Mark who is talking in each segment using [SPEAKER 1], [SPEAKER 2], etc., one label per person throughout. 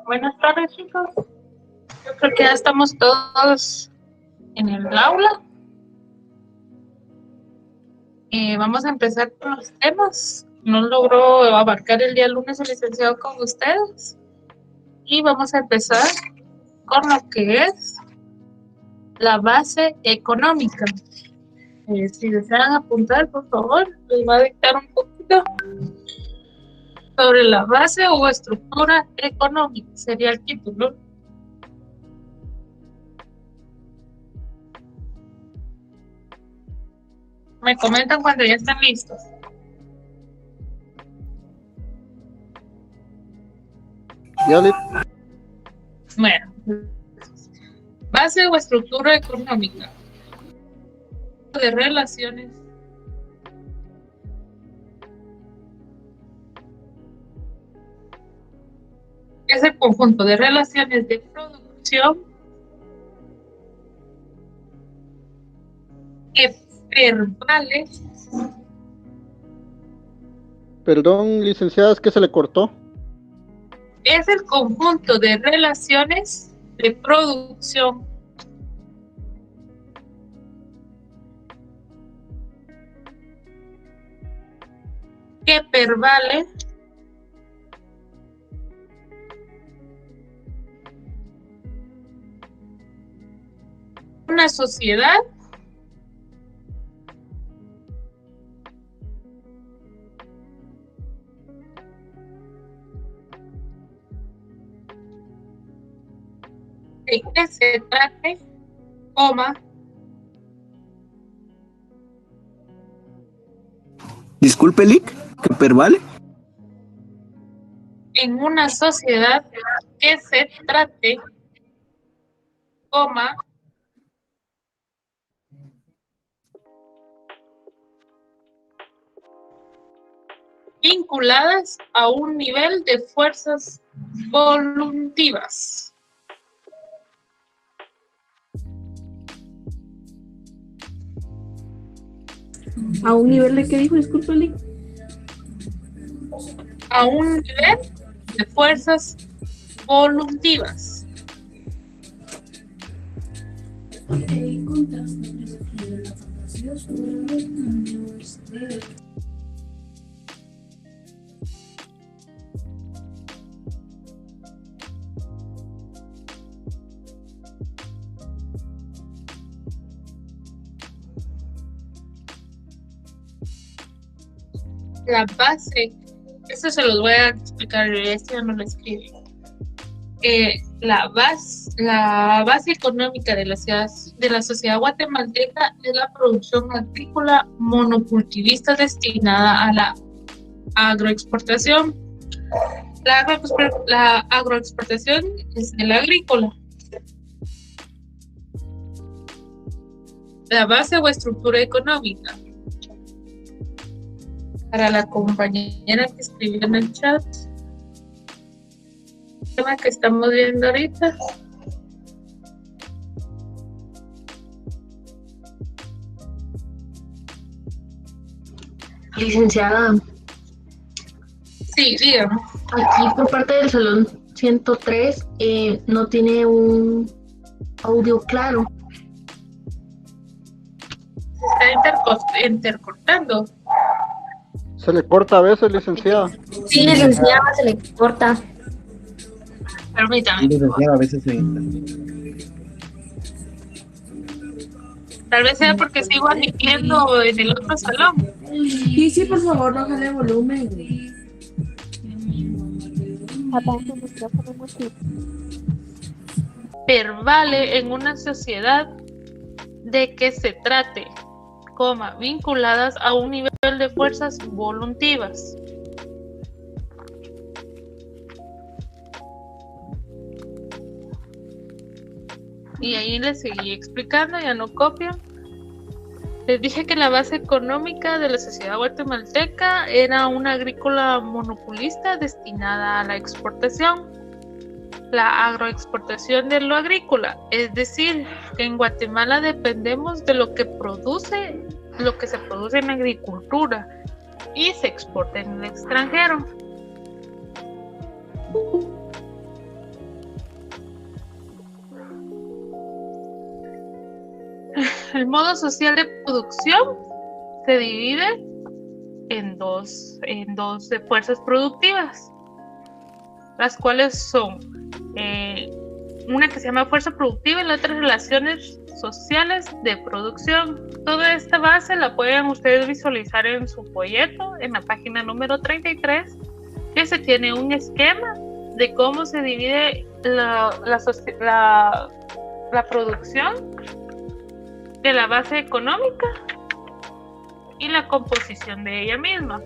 [SPEAKER 1] Buenas tardes, chicos. Yo creo que ya estamos todos en el aula. Vamos a empezar con los temas. No logró abarcar el día lunes el licenciado con ustedes. Y vamos a empezar con lo que es la base económica. Si desean apuntar, por favor, les va a dictar un poquito sobre la base o estructura económica. Sería el título. Me comentan cuando ya están listos. Bueno, base o estructura económica de relaciones es el conjunto de relaciones de producción que verbales.
[SPEAKER 2] Perdón, licenciada, es que se le cortó.
[SPEAKER 1] Es el conjunto de relaciones de producción que prevale una sociedad de que se trate,
[SPEAKER 3] Disculpe, Lick, ¿qué pervale?
[SPEAKER 1] en una sociedad que se trate, vinculadas a un nivel de fuerzas voluntarias.
[SPEAKER 4] ¿A un nivel de qué dijo? Disculpe, Lick.
[SPEAKER 1] A un nivel de fuerzas voluntarias. La base, esto se los voy a explicar, esto ya no lo escribí. La base económica de la sociedad guatemalteca es la producción agrícola monocultivista destinada a la agroexportación. La agroexportación es el agrícola. La base o estructura económica. Para la compañera que escribió en el chat, el tema que estamos viendo ahorita.
[SPEAKER 4] Licenciada,
[SPEAKER 1] Sí, dígame.
[SPEAKER 4] aquí por parte del salón 103 no tiene un audio claro.
[SPEAKER 1] Está intercortando.
[SPEAKER 2] Se le corta a veces, licenciada.
[SPEAKER 4] Sí, licenciada, se le corta.
[SPEAKER 1] Permítame.
[SPEAKER 3] Licenciada, a veces se...
[SPEAKER 1] Tal vez sea porque sigo admitiendo en el otro salón.
[SPEAKER 4] Sí, por favor, no jale volumen.
[SPEAKER 1] Pervale en una sociedad de que se trate, vinculadas a un nivel de fuerzas voluntarias. Y ahí les seguí explicando, ya no copian. Les dije que la base económica de la sociedad guatemalteca era una agrícola monoculista destinada a la exportación. La agroexportación de lo agrícola, es decir, que en Guatemala dependemos de lo que se produce en agricultura y se exporta en el extranjero. El modo social de producción se divide en dos fuerzas productivas, las cuales son una que se llama fuerza productiva y la otra relaciones sociales de producción. Toda esta base la pueden ustedes visualizar en su folleto, en la página número 33, que se tiene un esquema de cómo se divide la producción de la base económica y la composición de ella misma.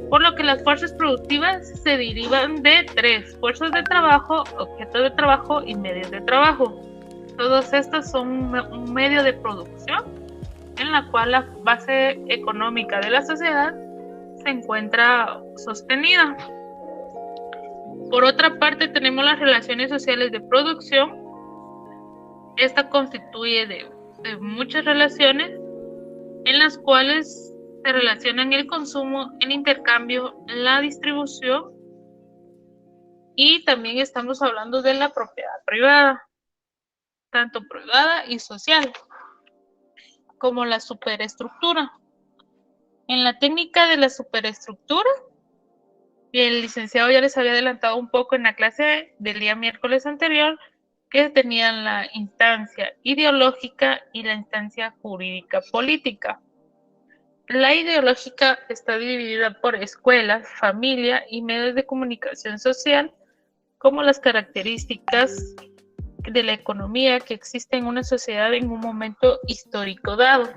[SPEAKER 1] Por lo que las fuerzas productivas se derivan de tres: fuerzas de trabajo, objetos de trabajo y medios de trabajo. Todos estos son un medio de producción en la cual la base económica de la sociedad se encuentra sostenida. Por otra parte, tenemos las relaciones sociales de producción. Esta constituye de muchas relaciones en las cuales se relacionan el consumo, el intercambio, la distribución, y también estamos hablando de la propiedad privada, tanto privada y social, como la superestructura. En la técnica de la superestructura, el licenciado ya les había adelantado un poco en la clase del día miércoles anterior, que tenían la instancia ideológica y la instancia jurídica política. La ideológica está dividida por escuelas, familia y medios de comunicación social, como las características de la economía que existe en una sociedad en un momento histórico dado.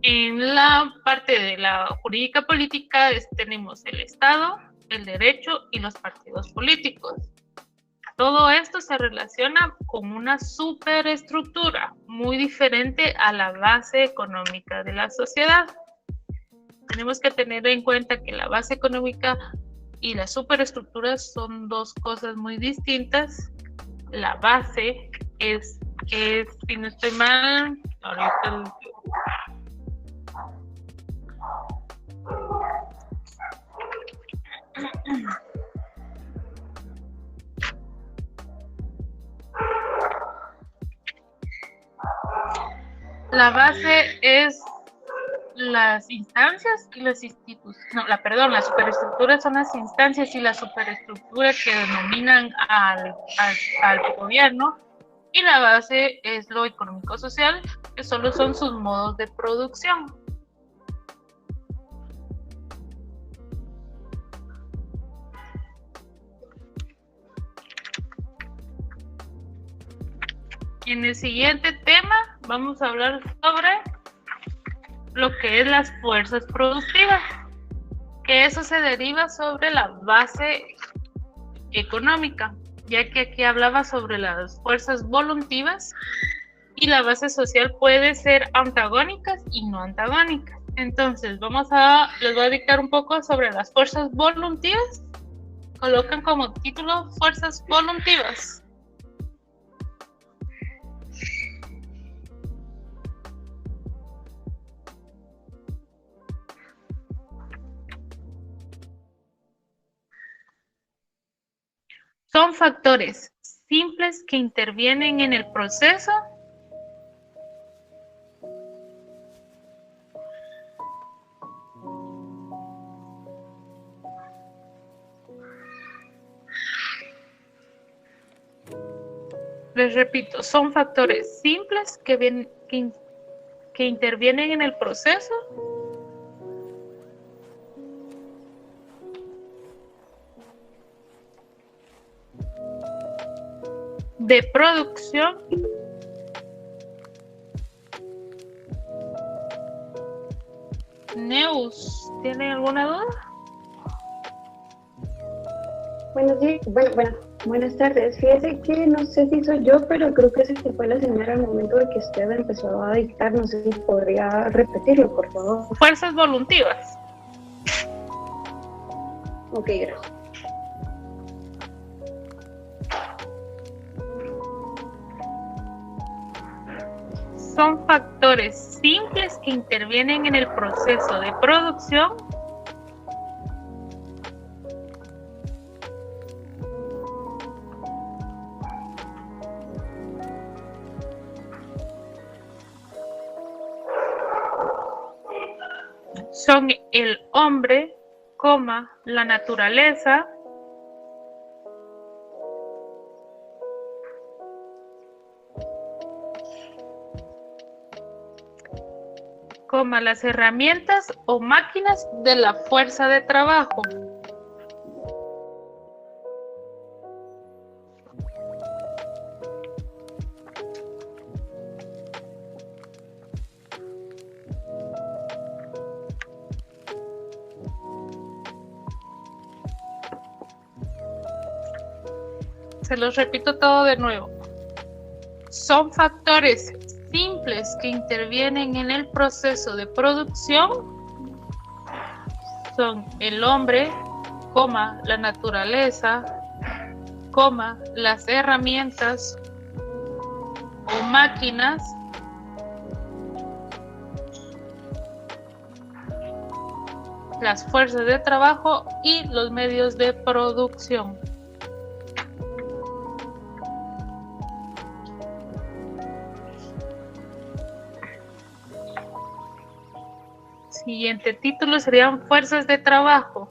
[SPEAKER 1] En la parte de la jurídica política tenemos el Estado, el derecho y los partidos políticos. Todo esto se relaciona con una superestructura muy diferente a la base económica de la sociedad. Tenemos que tener en cuenta que la base económica y la superestructura son dos cosas muy distintas. La base es, si no estoy mal, ahorita la base es las instancias y las instituciones. No, la superestructura son las instancias y la superestructura que denominan al gobierno, y la base es lo económico-social, que solo son sus modos de producción. En el siguiente tema vamos a hablar sobre lo que es las fuerzas productivas, que eso se deriva sobre la base económica, ya que aquí hablaba sobre las fuerzas voluntivas, y la base social puede ser antagónicas y no antagónicas. Entonces les voy a dictar un poco sobre las fuerzas voluntivas. Colocan como título fuerzas voluntivas. Son factores simples que intervienen en el proceso les repito, son factores simples que intervienen en el proceso de producción Neus, ¿tiene alguna duda?
[SPEAKER 5] Buenas tardes. Fíjese que no sé si soy yo, pero creo que se te fue la señal al momento de que usted empezó a dictar. No sé si podría repetirlo, por favor.
[SPEAKER 1] Fuerzas voluntivas.
[SPEAKER 5] Ok, gracias.
[SPEAKER 1] Son factores simples que intervienen en el proceso de producción son el hombre, coma, la naturaleza, coma, las herramientas o máquinas de la fuerza de trabajo. Se los repito todo de nuevo. Son factores simples que intervienen en el proceso de producción. Son el hombre, coma, la naturaleza, coma, las herramientas o máquinas, las fuerzas de trabajo y los medios de producción. Siguiente título serían fuerzas de trabajo.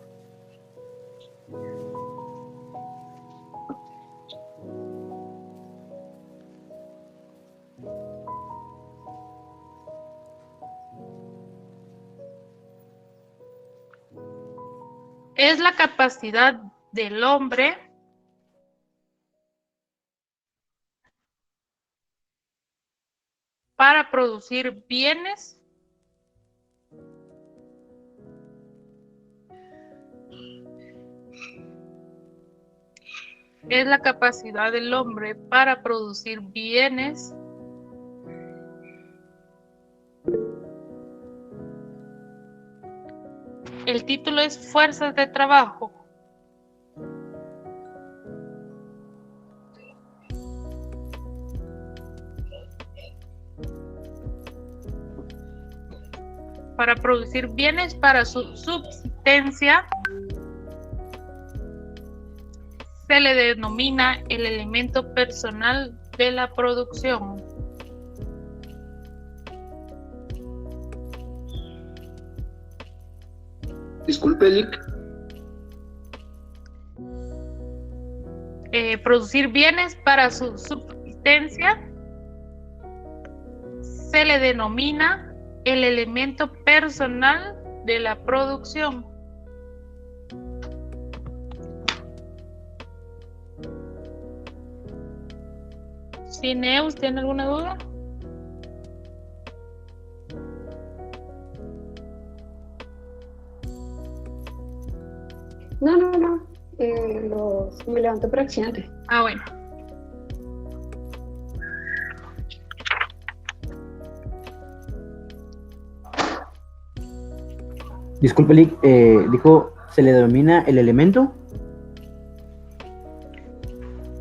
[SPEAKER 1] Es la capacidad del hombre para producir bienes es la capacidad del hombre para producir bienes el título es fuerzas de trabajo. Para producir bienes para su subsistencia se le denomina el elemento personal de la producción.
[SPEAKER 3] Disculpe, Lick.
[SPEAKER 1] Producir bienes para su subsistencia se le denomina el elemento personal de la producción. ¿Cineus tiene alguna duda?
[SPEAKER 5] No. Me levanto por accidente.
[SPEAKER 1] Ah, bueno.
[SPEAKER 6] Disculpe, Lick, dijo, ¿se le denomina el elemento?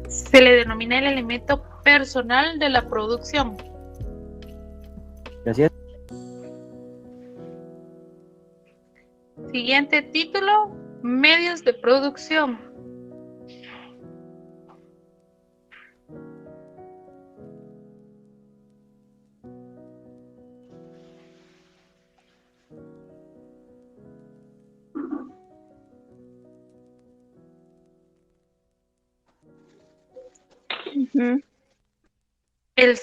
[SPEAKER 1] Se le denomina el elemento personal de la producción.
[SPEAKER 6] Gracias.
[SPEAKER 1] Siguiente título, medios de producción. El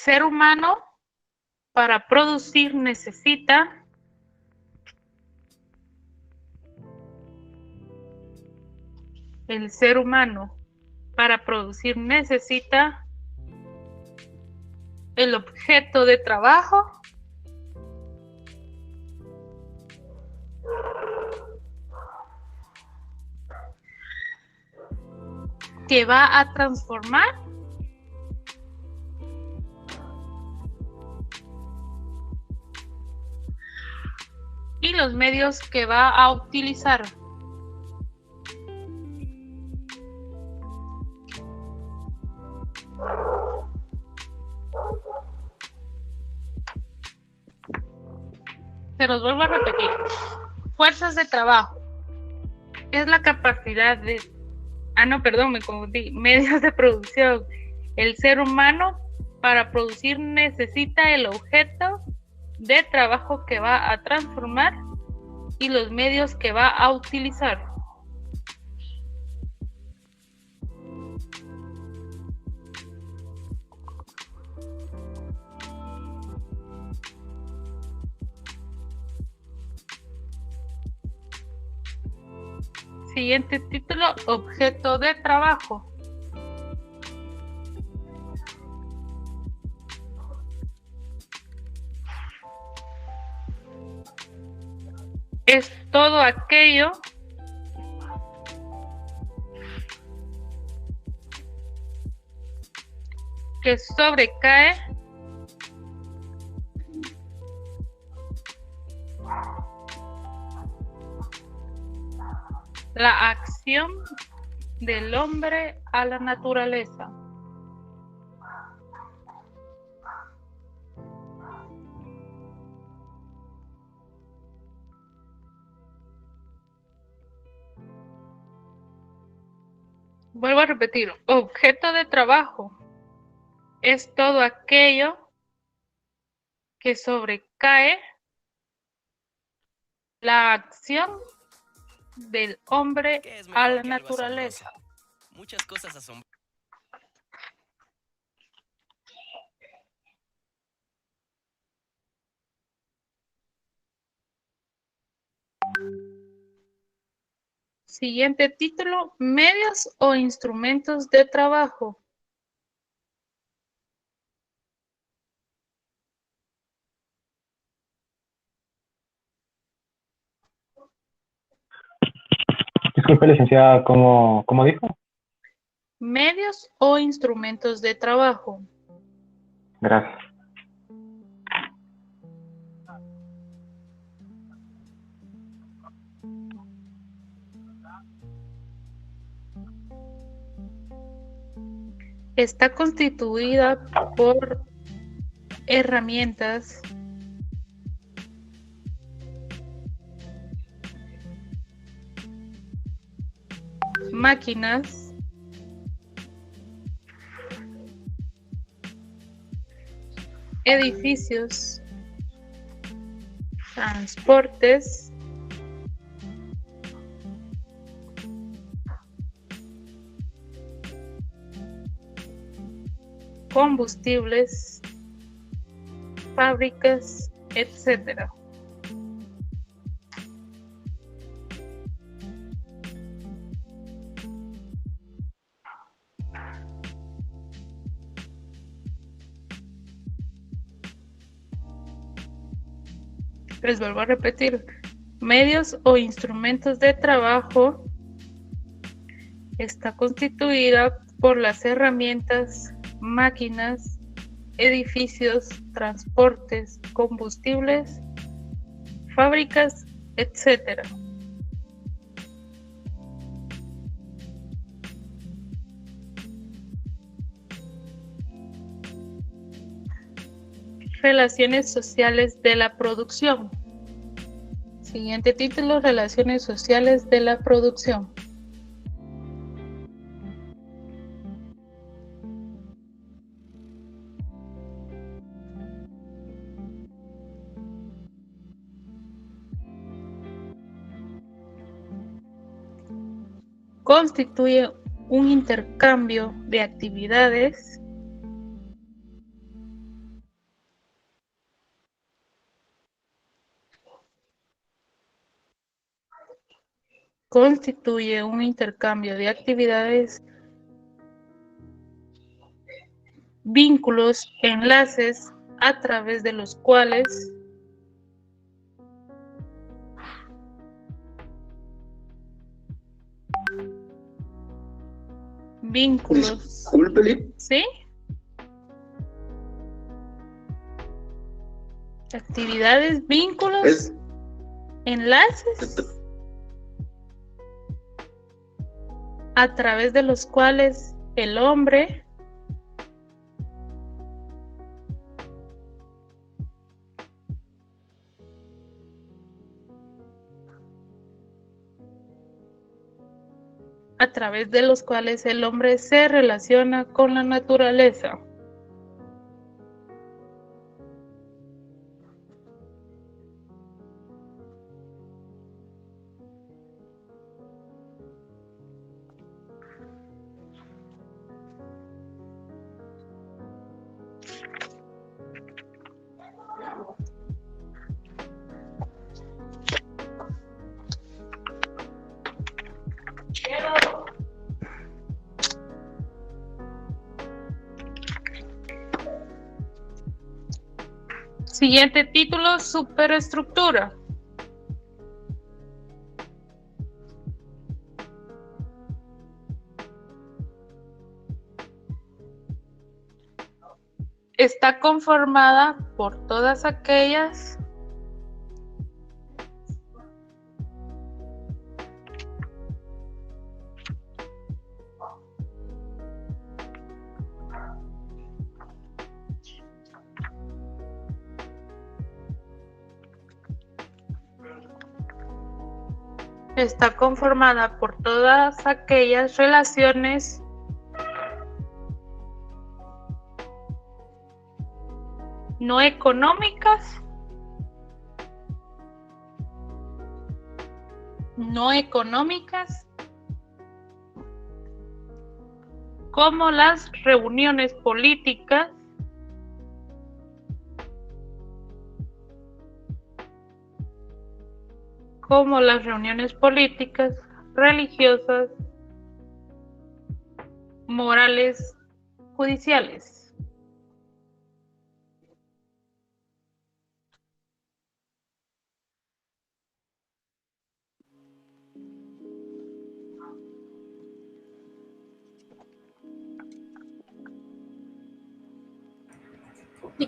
[SPEAKER 1] ser humano para producir necesita el objeto de trabajo que va a transformar y los medios que va a utilizar. Se los vuelvo a repetir. Fuerzas de trabajo. Es la capacidad de... me confundí. Medios de producción. El ser humano para producir necesita el objeto de trabajo que va a transformar y los medios que va a utilizar. Siguiente título, objeto de trabajo. Es todo aquello que sobrecae la acción del hombre a la naturaleza. Vuelvo a repetir, objeto de trabajo es todo aquello que sobrecae la acción del hombre
[SPEAKER 7] ¿Qué es
[SPEAKER 1] a
[SPEAKER 7] mejor
[SPEAKER 1] la
[SPEAKER 7] que algo
[SPEAKER 1] naturaleza.
[SPEAKER 7] asombroso? Muchas cosas asombrosas.
[SPEAKER 1] Siguiente título, medios o instrumentos de trabajo.
[SPEAKER 8] Disculpe, licenciada, ¿cómo dijo?
[SPEAKER 1] Medios o instrumentos de trabajo.
[SPEAKER 8] Gracias.
[SPEAKER 1] Está constituida por herramientas, máquinas, edificios, transportes, combustibles, fábricas, etc. Les vuelvo a repetir, medios o instrumentos de trabajo está constituida por las herramientas, máquinas, edificios, transportes, combustibles, fábricas, etc. Relaciones sociales de la producción. Siguiente título, relaciones sociales de la producción. Constituye un intercambio de actividades vínculos, enlaces a través de los cuales vínculos,
[SPEAKER 3] Discúlpele.
[SPEAKER 1] ¿sí? Actividades, vínculos,
[SPEAKER 3] Es-
[SPEAKER 1] enlaces a través de los cuales el hombre se relaciona con la naturaleza. Siguiente título, superestructura. Está conformada por todas aquellas relaciones no económicas, como las reuniones políticas, religiosas, morales, judiciales.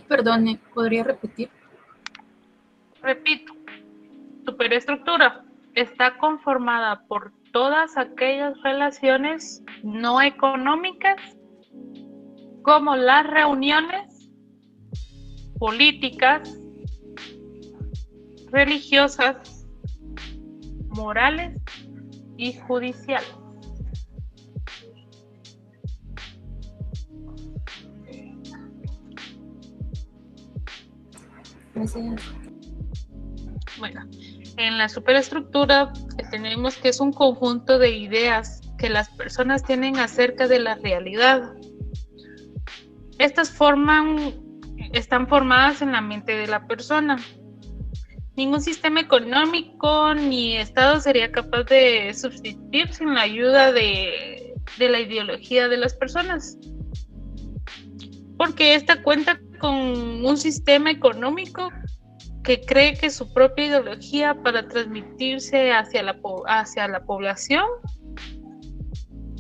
[SPEAKER 9] Perdone, ¿podría repetir?
[SPEAKER 1] Repito, superestructura está conformada por todas aquellas relaciones no económicas, como las reuniones políticas, religiosas, morales y judiciales.
[SPEAKER 9] Gracias.
[SPEAKER 1] Bueno, en la superestructura tenemos que es un conjunto de ideas que las personas tienen acerca de la realidad. Estas están formadas en la mente de la persona. Ningún sistema económico ni Estado sería capaz de subsistir sin la ayuda de la ideología de las personas, porque esta cuenta con un sistema económico que cree que su propia ideología para transmitirse hacia la población.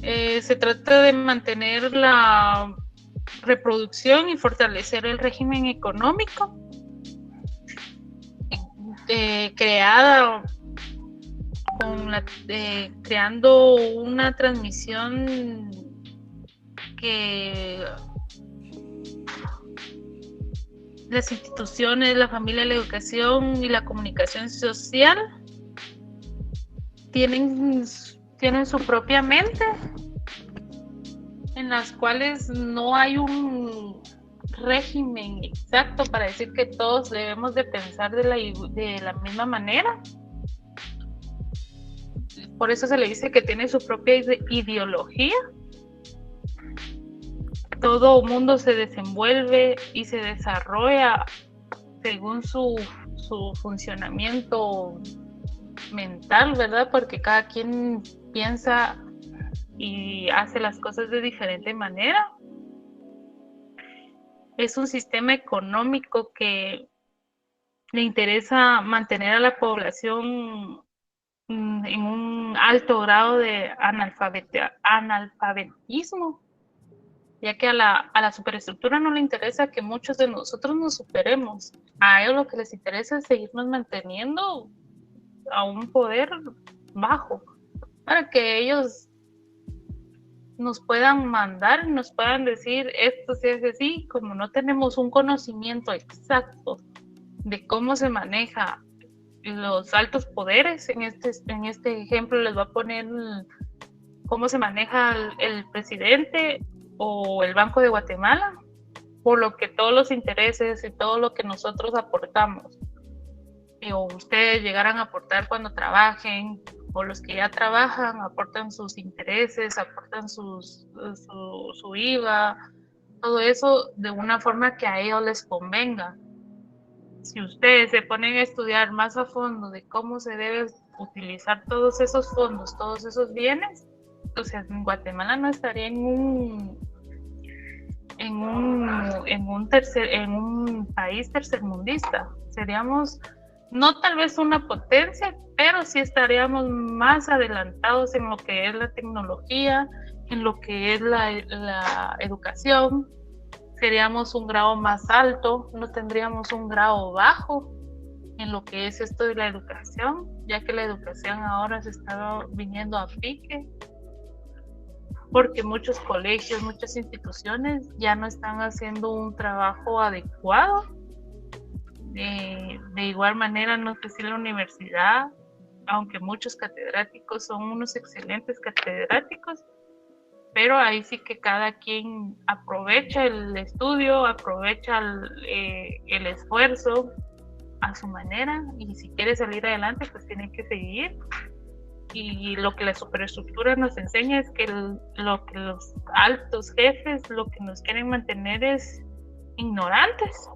[SPEAKER 1] Se trata de mantener la reproducción y fortalecer el régimen económico creando una transmisión que las instituciones, la familia, la educación y la comunicación social tienen su propia mente, en las cuales no hay un régimen exacto para decir que todos debemos de pensar de la misma manera. Por eso se le dice que tiene su propia ideología. Todo mundo se desenvuelve y se desarrolla según su funcionamiento mental, ¿verdad? Porque cada quien piensa y hace las cosas de diferente manera. Es un sistema económico que le interesa mantener a la población en un alto grado de analfabetismo, ya que a la superestructura no le interesa que muchos de nosotros nos superemos. A ellos lo que les interesa es seguirnos manteniendo a un poder bajo, para que ellos nos puedan mandar, nos puedan decir esto se hace así. Como no tenemos un conocimiento exacto de cómo se maneja los altos poderes, en este ejemplo les voy a poner cómo se maneja el presidente o el Banco de Guatemala, por lo que todos los intereses y todo lo que nosotros aportamos o ustedes llegaran a aportar cuando trabajen, o los que ya trabajan aportan sus intereses, aportan su IVA, todo eso de una forma que a ellos les convenga. Si ustedes se ponen a estudiar más a fondo de cómo se debe utilizar todos esos fondos, todos esos bienes, o sea, Guatemala no estaría en en un país tercermundista. Seríamos no tal vez una potencia, pero sí estaríamos más adelantados en lo que es la tecnología, en lo que es la educación. Seríamos un grado más alto, no tendríamos un grado bajo en lo que es esto de la educación, ya que la educación ahora se está viniendo a pique, porque muchos colegios, muchas instituciones ya no están haciendo un trabajo adecuado. De igual manera, no sé si la universidad, aunque muchos catedráticos son unos excelentes catedráticos, pero ahí sí que cada quien aprovecha el estudio, aprovecha el esfuerzo a su manera, y si quiere salir adelante, pues tiene que seguir. Y lo que la superestructura nos enseña es que lo que los altos jefes lo que nos quieren mantener es ignorantes,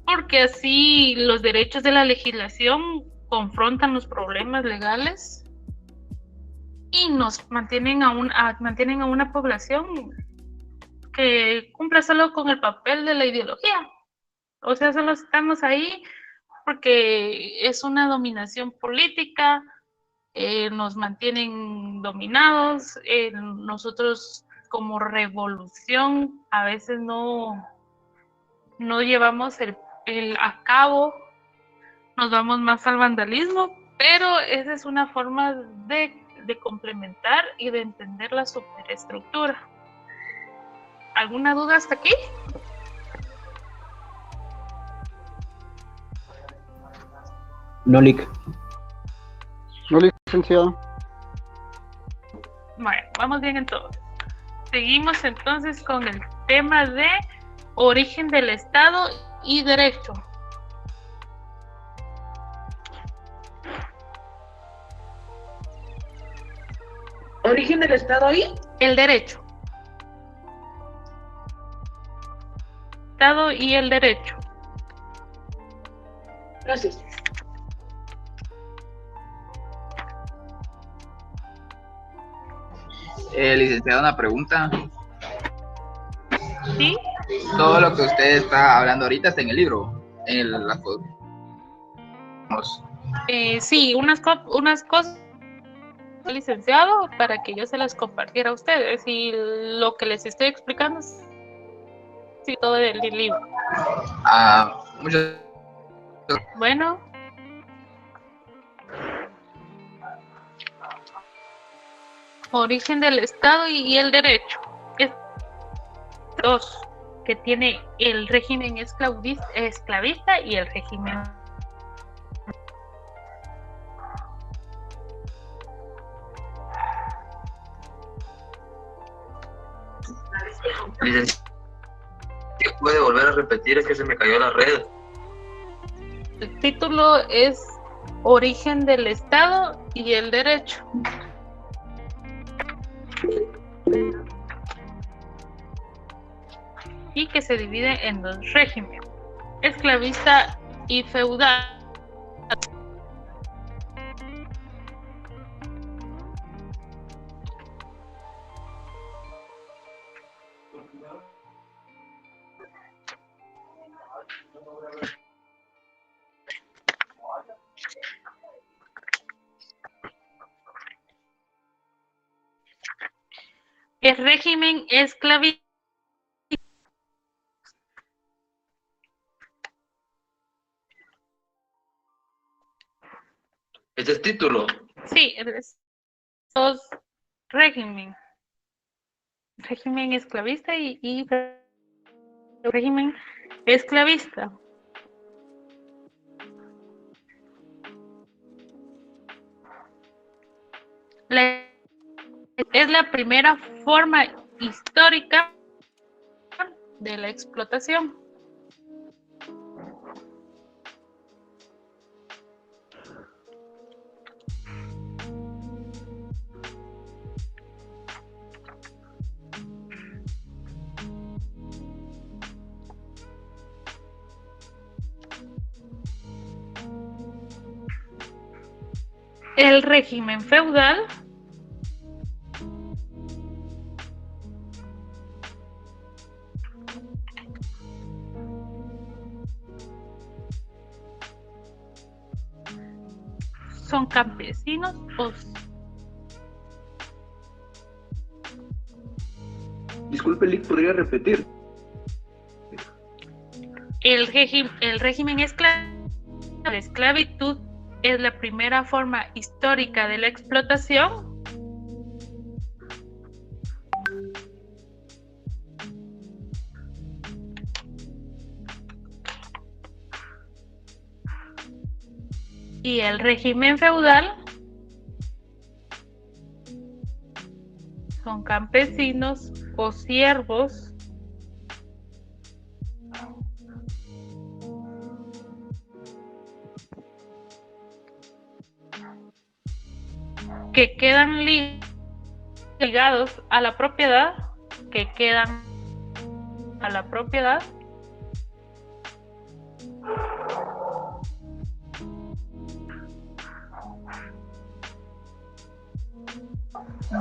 [SPEAKER 1] porque así los derechos de la legislación confrontan los problemas legales y nos mantienen a una población que cumple solo con el papel de la ideología. O sea, solo estamos ahí porque es una dominación política, nos mantienen dominados, nosotros como revolución a veces no llevamos a cabo, nos vamos más al vandalismo, pero esa es una forma de complementar y de entender la superestructura. ¿Alguna duda hasta aquí?
[SPEAKER 3] No, Lick.
[SPEAKER 2] No, licenciado.
[SPEAKER 1] Bueno, vamos bien entonces. Seguimos entonces con el tema de origen del Estado y derecho.
[SPEAKER 10] ¿Origen del Estado y?
[SPEAKER 1] El derecho. Estado y el derecho.
[SPEAKER 10] Gracias.
[SPEAKER 11] Licenciado, una pregunta.
[SPEAKER 1] ¿Sí?
[SPEAKER 11] Todo lo que usted está hablando ahorita está en el libro,
[SPEAKER 1] sí, unas cosas, licenciado, para que yo se las compartiera a ustedes, y lo que les estoy explicando sí, todo el libro.
[SPEAKER 11] Muchas.
[SPEAKER 1] Bueno. Origen del Estado y el derecho. Es dos, que tiene el régimen esclavista y el régimen.
[SPEAKER 12] ¿Puede volver a repetir? Es que se me cayó la red.
[SPEAKER 1] El título es Origen del Estado y el derecho. Y que se divide en dos regímenes, esclavista y feudal. El régimen esclavista.
[SPEAKER 12] ¿Ese es título?
[SPEAKER 1] Sí, es dos régimen esclavista y régimen esclavista. Es la primera forma histórica de la explotación. El régimen feudal son campesinos o...
[SPEAKER 12] Disculpe, Lick, ¿podría repetir?
[SPEAKER 1] El régimen de esclavitud es la primera forma histórica de la explotación. Y el régimen feudal son campesinos o siervos que quedan ligados a la propiedad,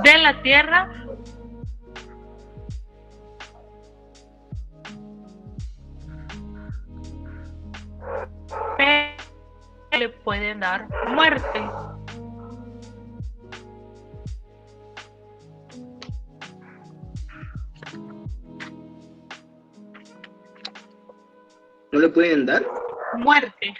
[SPEAKER 1] de la tierra pero le pueden dar muerte.
[SPEAKER 12] ¿No le pueden dar?
[SPEAKER 1] Muerte.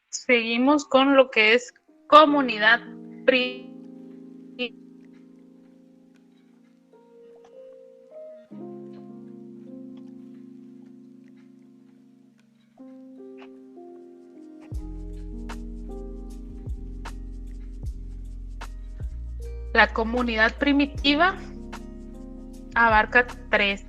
[SPEAKER 1] Seguimos con lo que es comunidad La comunidad primitiva abarca tres.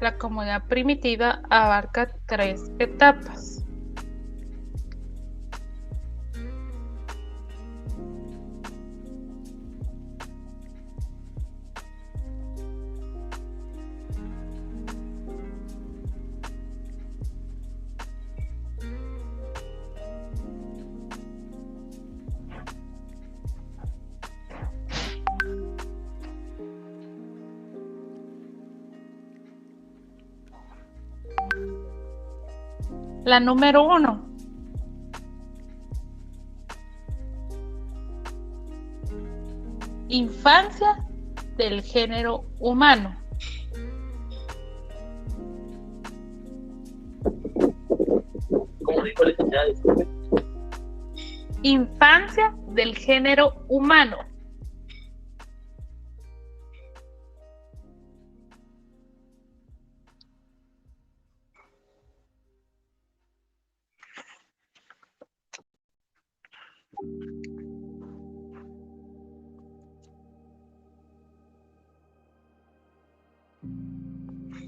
[SPEAKER 1] La comunidad primitiva abarca tres etapas. La número 1. Infancia del género humano.
[SPEAKER 3] ¿Cómo dijo la licenciada? Disculpe.
[SPEAKER 1] Infancia del género humano.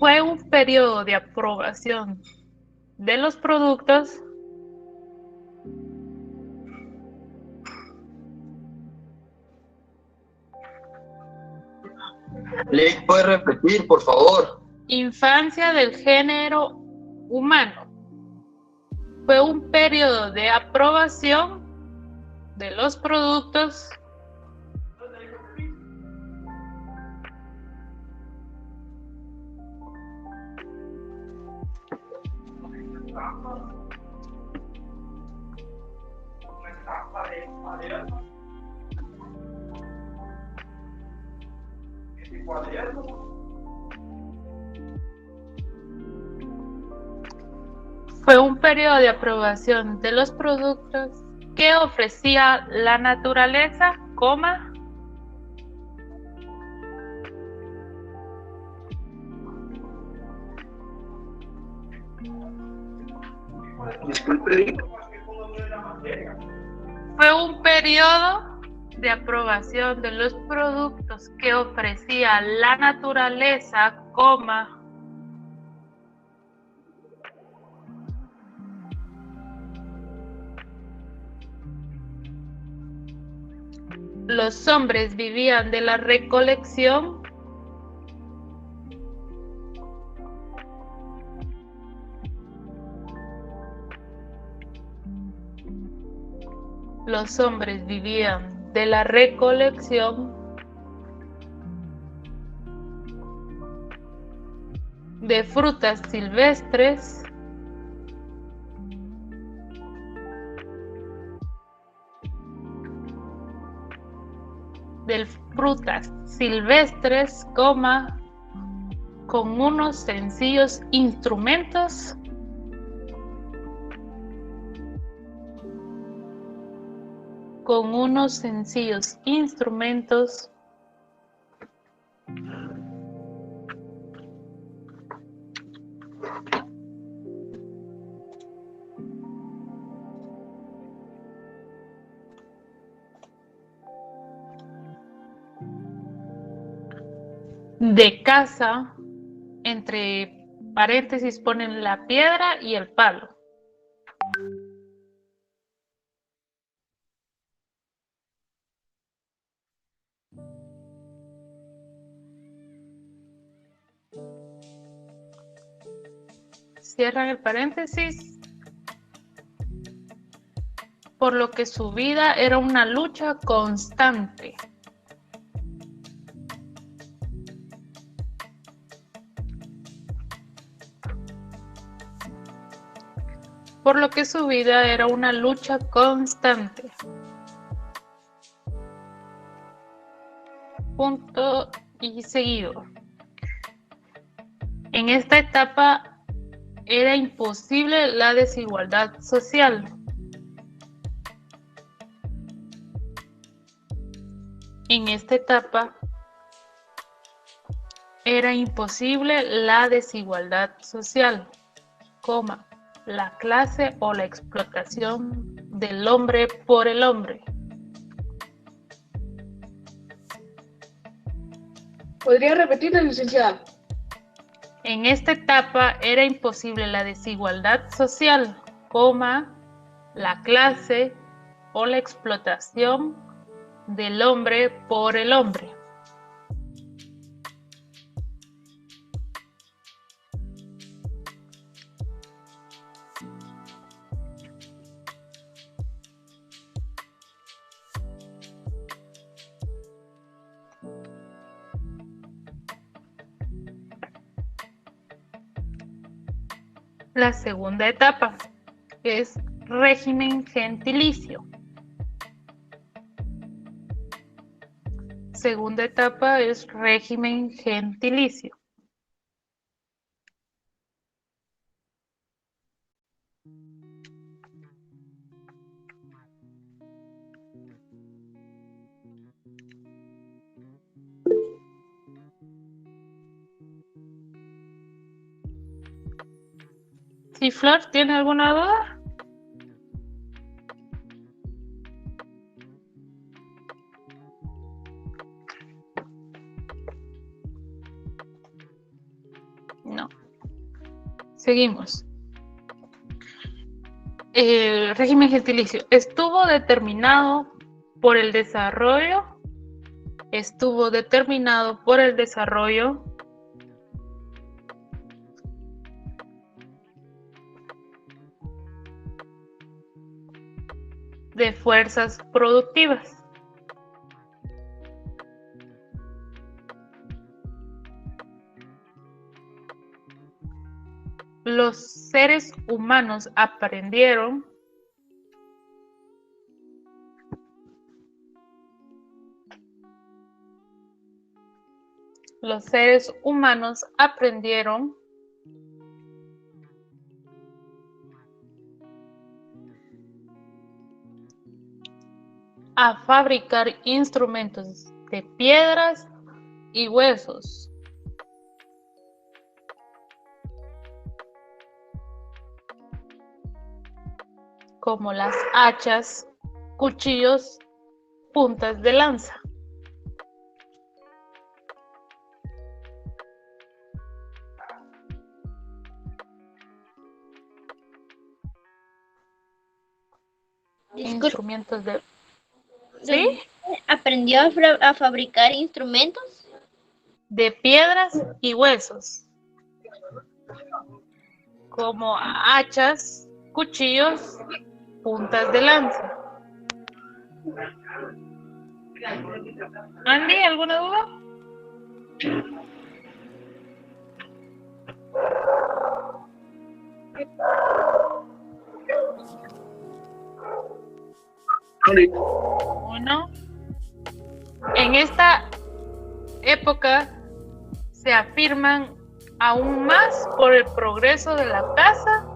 [SPEAKER 1] Fue un periodo de aprobación de los productos
[SPEAKER 12] Lick, ¿puede repetir, por favor?
[SPEAKER 1] Infancia del género humano. Fue un periodo de aprobación de los productos Fue un periodo de aprobación de los productos que ofrecía la naturaleza, coma,
[SPEAKER 12] Disculpe, Lick.
[SPEAKER 1] fue un periodo de aprobación de los productos que ofrecía la naturaleza, coma, Los hombres vivían de la recolección de frutas silvestres con unos sencillos instrumentos de caza, entre paréntesis ponen la piedra y el palo. Cierran el paréntesis. Por lo que su vida era una lucha constante. Punto y seguido. En esta etapa era imposible la desigualdad social. La clase o la explotación del hombre por el hombre.
[SPEAKER 10] ¿Podría repetirlo, licenciada?
[SPEAKER 1] En esta etapa era imposible la desigualdad social, la clase o la explotación del hombre por el hombre. La segunda etapa es régimen gentilicio. ¿Sí, Flor, tiene alguna duda? No. Seguimos. El régimen gentilicio estuvo determinado por el desarrollo de fuerzas productivas. Los seres humanos aprendieron a fabricar instrumentos de piedras y huesos. Como las hachas, cuchillos, puntas de lanza. Instrumentos de... ¿Sí?
[SPEAKER 13] aprendió a fabricar instrumentos
[SPEAKER 1] de piedras y huesos, como hachas, cuchillos, puntas de lanza. Andy, ¿alguna duda? Bueno, en esta época se afirman aún más por el progreso de la casa.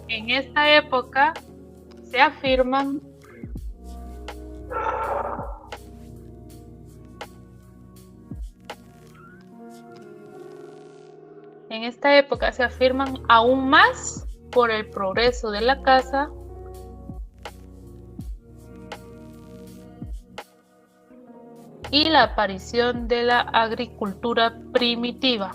[SPEAKER 1] En esta época se afirman aún más por el progreso de la casa y la aparición de la agricultura primitiva.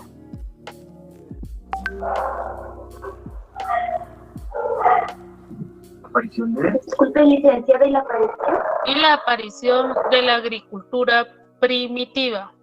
[SPEAKER 5] Disculpe, licenciada, ¿y la aparición?
[SPEAKER 1] Y la aparición de la agricultura primitiva.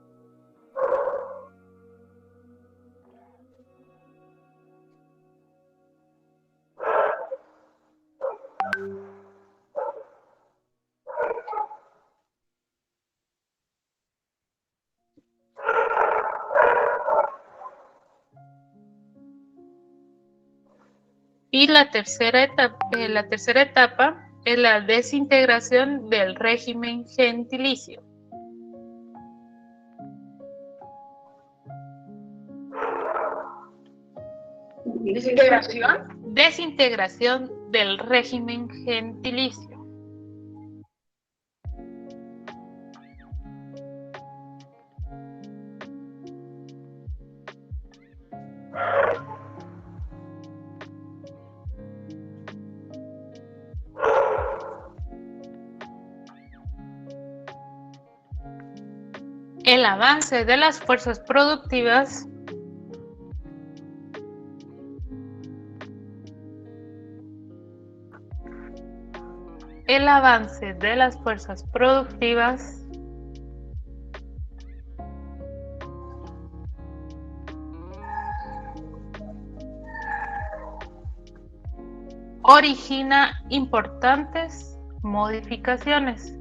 [SPEAKER 1] Y la tercera etapa es la desintegración del régimen gentilicio.
[SPEAKER 10] ¿Desintegración?
[SPEAKER 1] Desintegración del régimen gentilicio. El avance de las fuerzas productivas origina importantes modificaciones.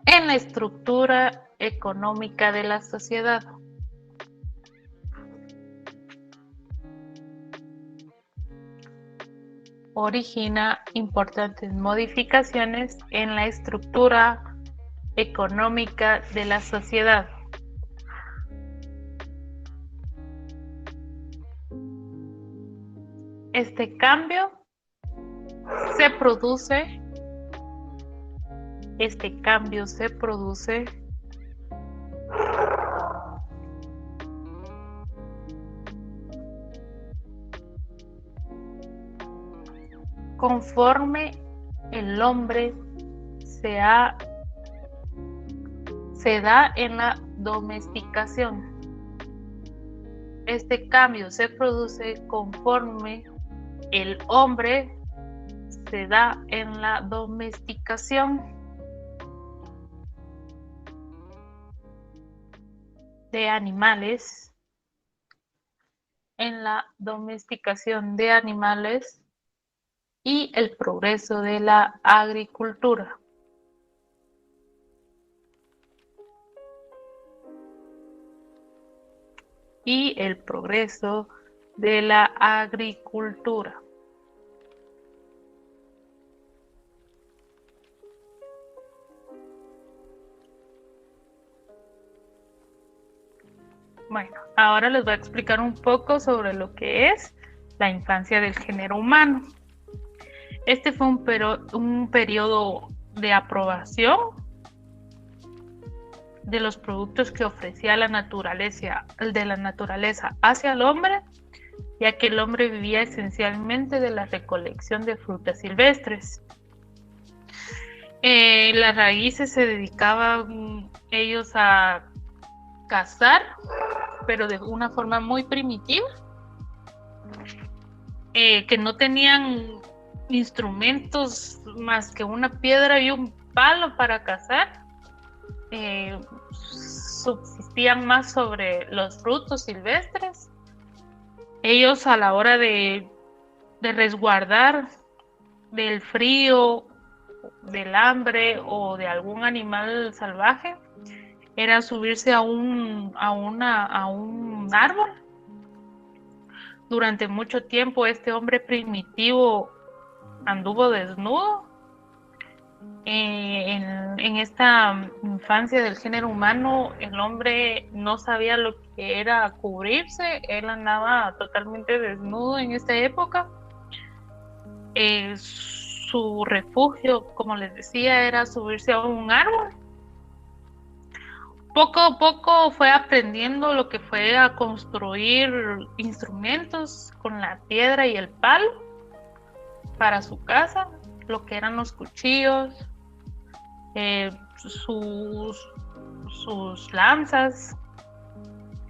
[SPEAKER 1] En la estructura económica de la sociedad. Origina importantes modificaciones en la estructura económica de la sociedad. Este cambio se produce conforme el hombre se da en la domesticación. Este cambio se produce conforme el hombre se da en la domesticación de animales, y el progreso de la agricultura. Bueno, ahora les voy a explicar un poco sobre lo que es la infancia del género humano. Este fue un periodo de aprobación de los productos que ofrecía la naturaleza hacia el hombre, ya que el hombre vivía esencialmente de la recolección de frutas silvestres. Las raíces se dedicaban ellos a cazar pero de una forma muy primitiva, que no tenían instrumentos más que una piedra y un palo para cazar. Subsistían más sobre los frutos silvestres. Ellos, a la hora de resguardar del frío, del hambre o de algún animal salvaje, era subirse a un árbol. Durante mucho tiempo este hombre primitivo anduvo desnudo. En esta infancia del género humano, el hombre no sabía lo que era cubrirse. Él andaba totalmente desnudo en esta época. Su refugio, como les decía, era subirse a un árbol. Poco a poco fue aprendiendo lo que fue a construir instrumentos con la piedra y el palo para su casa, lo que eran los cuchillos, sus lanzas,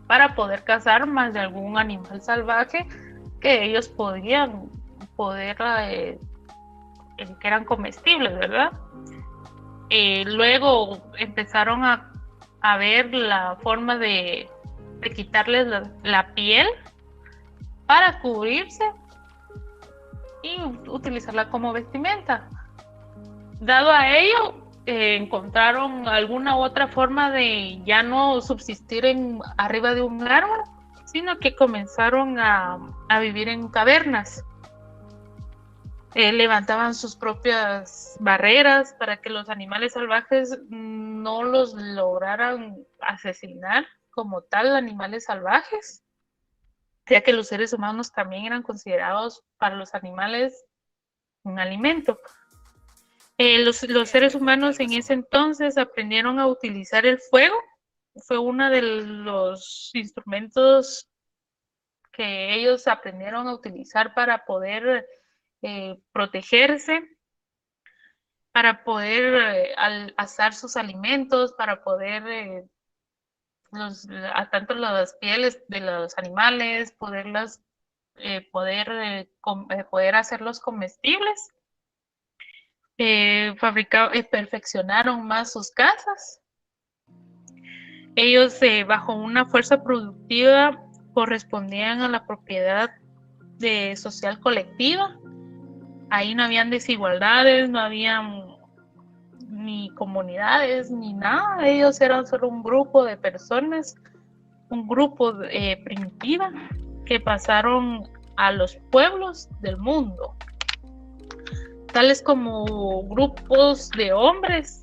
[SPEAKER 1] para poder cazar más de algún animal salvaje que ellos que eran comestibles, ¿verdad? Luego empezaron a ver la forma de quitarles la piel para cubrirse y utilizarla como vestimenta. Dado a ello, encontraron alguna otra forma de ya no subsistir arriba de un árbol, sino que comenzaron a vivir en cavernas. Levantaban sus propias barreras para que los animales salvajes no los lograran asesinar como tal, animales salvajes, ya que los seres humanos también eran considerados para los animales un alimento. Los seres humanos en ese entonces aprendieron a utilizar el fuego. Fue uno de los instrumentos que ellos aprendieron a utilizar para poder protegerse, para poder asar sus alimentos, para poder tanto las pieles de los animales, poder hacerlos comestibles. Perfeccionaron más sus casas. Ellos, bajo una fuerza productiva, correspondían a la propiedad social colectiva. Ahí no habían desigualdades, no habían ni comunidades, ni nada. Ellos eran solo un grupo de personas, un grupo primitiva que pasaron a los pueblos del mundo, tales como grupos de hombres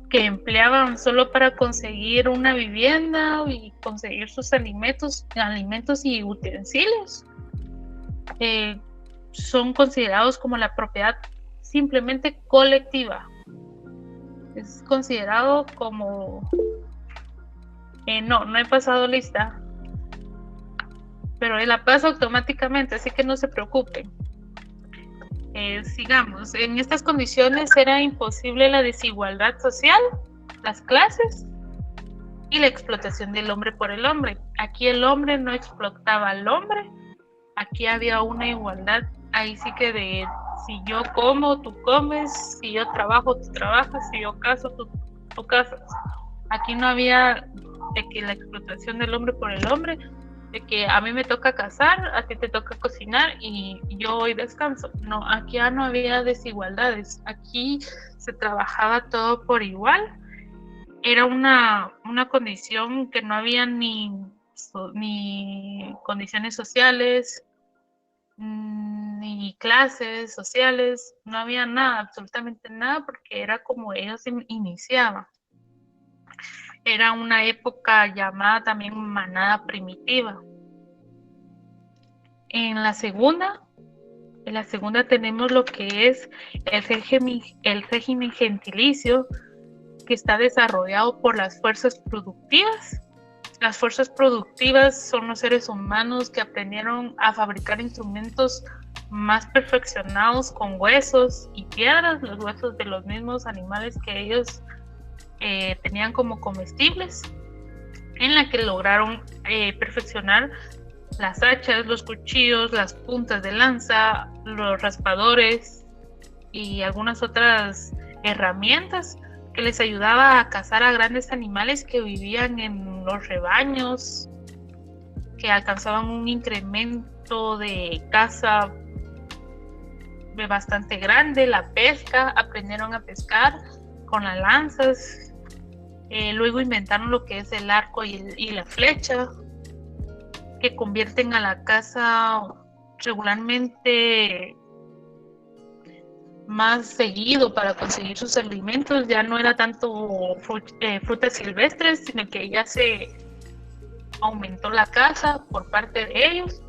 [SPEAKER 1] que empleaban solo para conseguir una vivienda y conseguir sus alimentos y utensilios. Son considerados como la propiedad simplemente colectiva. Es considerado como... no he pasado lista, pero la paso automáticamente, así que no se preocupen. Sigamos. En estas condiciones era imposible la desigualdad social, las clases y la explotación del hombre por el hombre. Aquí el hombre no explotaba al hombre. Aquí había una igualdad. Ahí sí que de si yo como, tú comes, si yo trabajo, tú trabajas, si yo caso, tú casas. Aquí no había de que la explotación del hombre por el hombre, de que a mí me toca cazar, a ti te toca cocinar y yo hoy descanso. No, aquí ya no había desigualdades. Aquí se trabajaba todo por igual. Era una condición que no había ni condiciones sociales, ni clases sociales, no había nada, absolutamente nada, porque era como ellos iniciaban. Era una época llamada también manada primitiva. En la segunda tenemos lo que es el régimen gentilicio, que está desarrollado por las fuerzas productivas. Las fuerzas productivas son los seres humanos que aprendieron a fabricar instrumentos más perfeccionados con huesos y piedras, los huesos de los mismos animales que ellos tenían como comestibles. en la que lograron perfeccionar las hachas, los cuchillos, las puntas de lanza, los raspadores y algunas otras herramientas que les ayudaba a cazar a grandes animales que vivían en los rebaños, que alcanzaban un incremento de caza bastante grande. La pesca, aprendieron a pescar con las lanzas, luego inventaron lo que es el arco y la flecha, que convierten a la caza regularmente más seguido para conseguir sus alimentos. Ya no era tanto frutas silvestres, sino que ya se aumentó la caza por parte de ellos.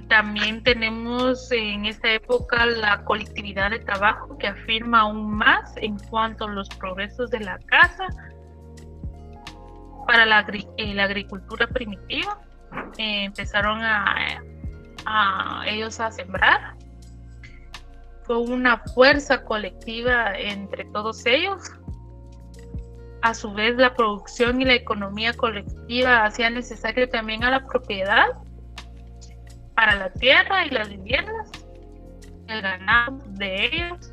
[SPEAKER 1] También tenemos en esta época la colectividad de trabajo, que afirma aún más en cuanto a los progresos de la caza para la agricultura primitiva. Empezaron ellos a sembrar. Fue una fuerza colectiva entre todos ellos. A su vez, la producción y la economía colectiva hacían necesario también a la propiedad para la tierra y las viviendas, el ganado de ellos.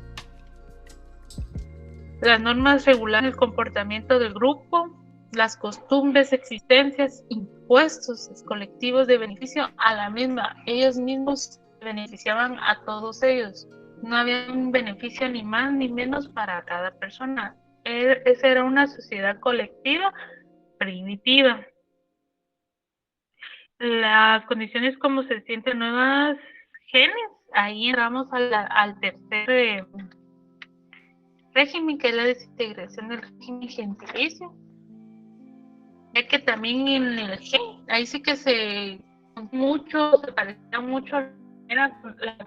[SPEAKER 1] Las normas regulaban el comportamiento del grupo, las costumbres, existencias, impuestos colectivos de beneficio a la misma. Ellos mismos beneficiaban a todos ellos. No había un beneficio ni más ni menos para cada persona. Esa era una sociedad colectiva primitiva. Las condiciones como se sienten nuevas genes, ahí entramos al tercer régimen, que es la desintegración del régimen gentilicio, ya que también en el gen, ahí sí que se parecía mucho a la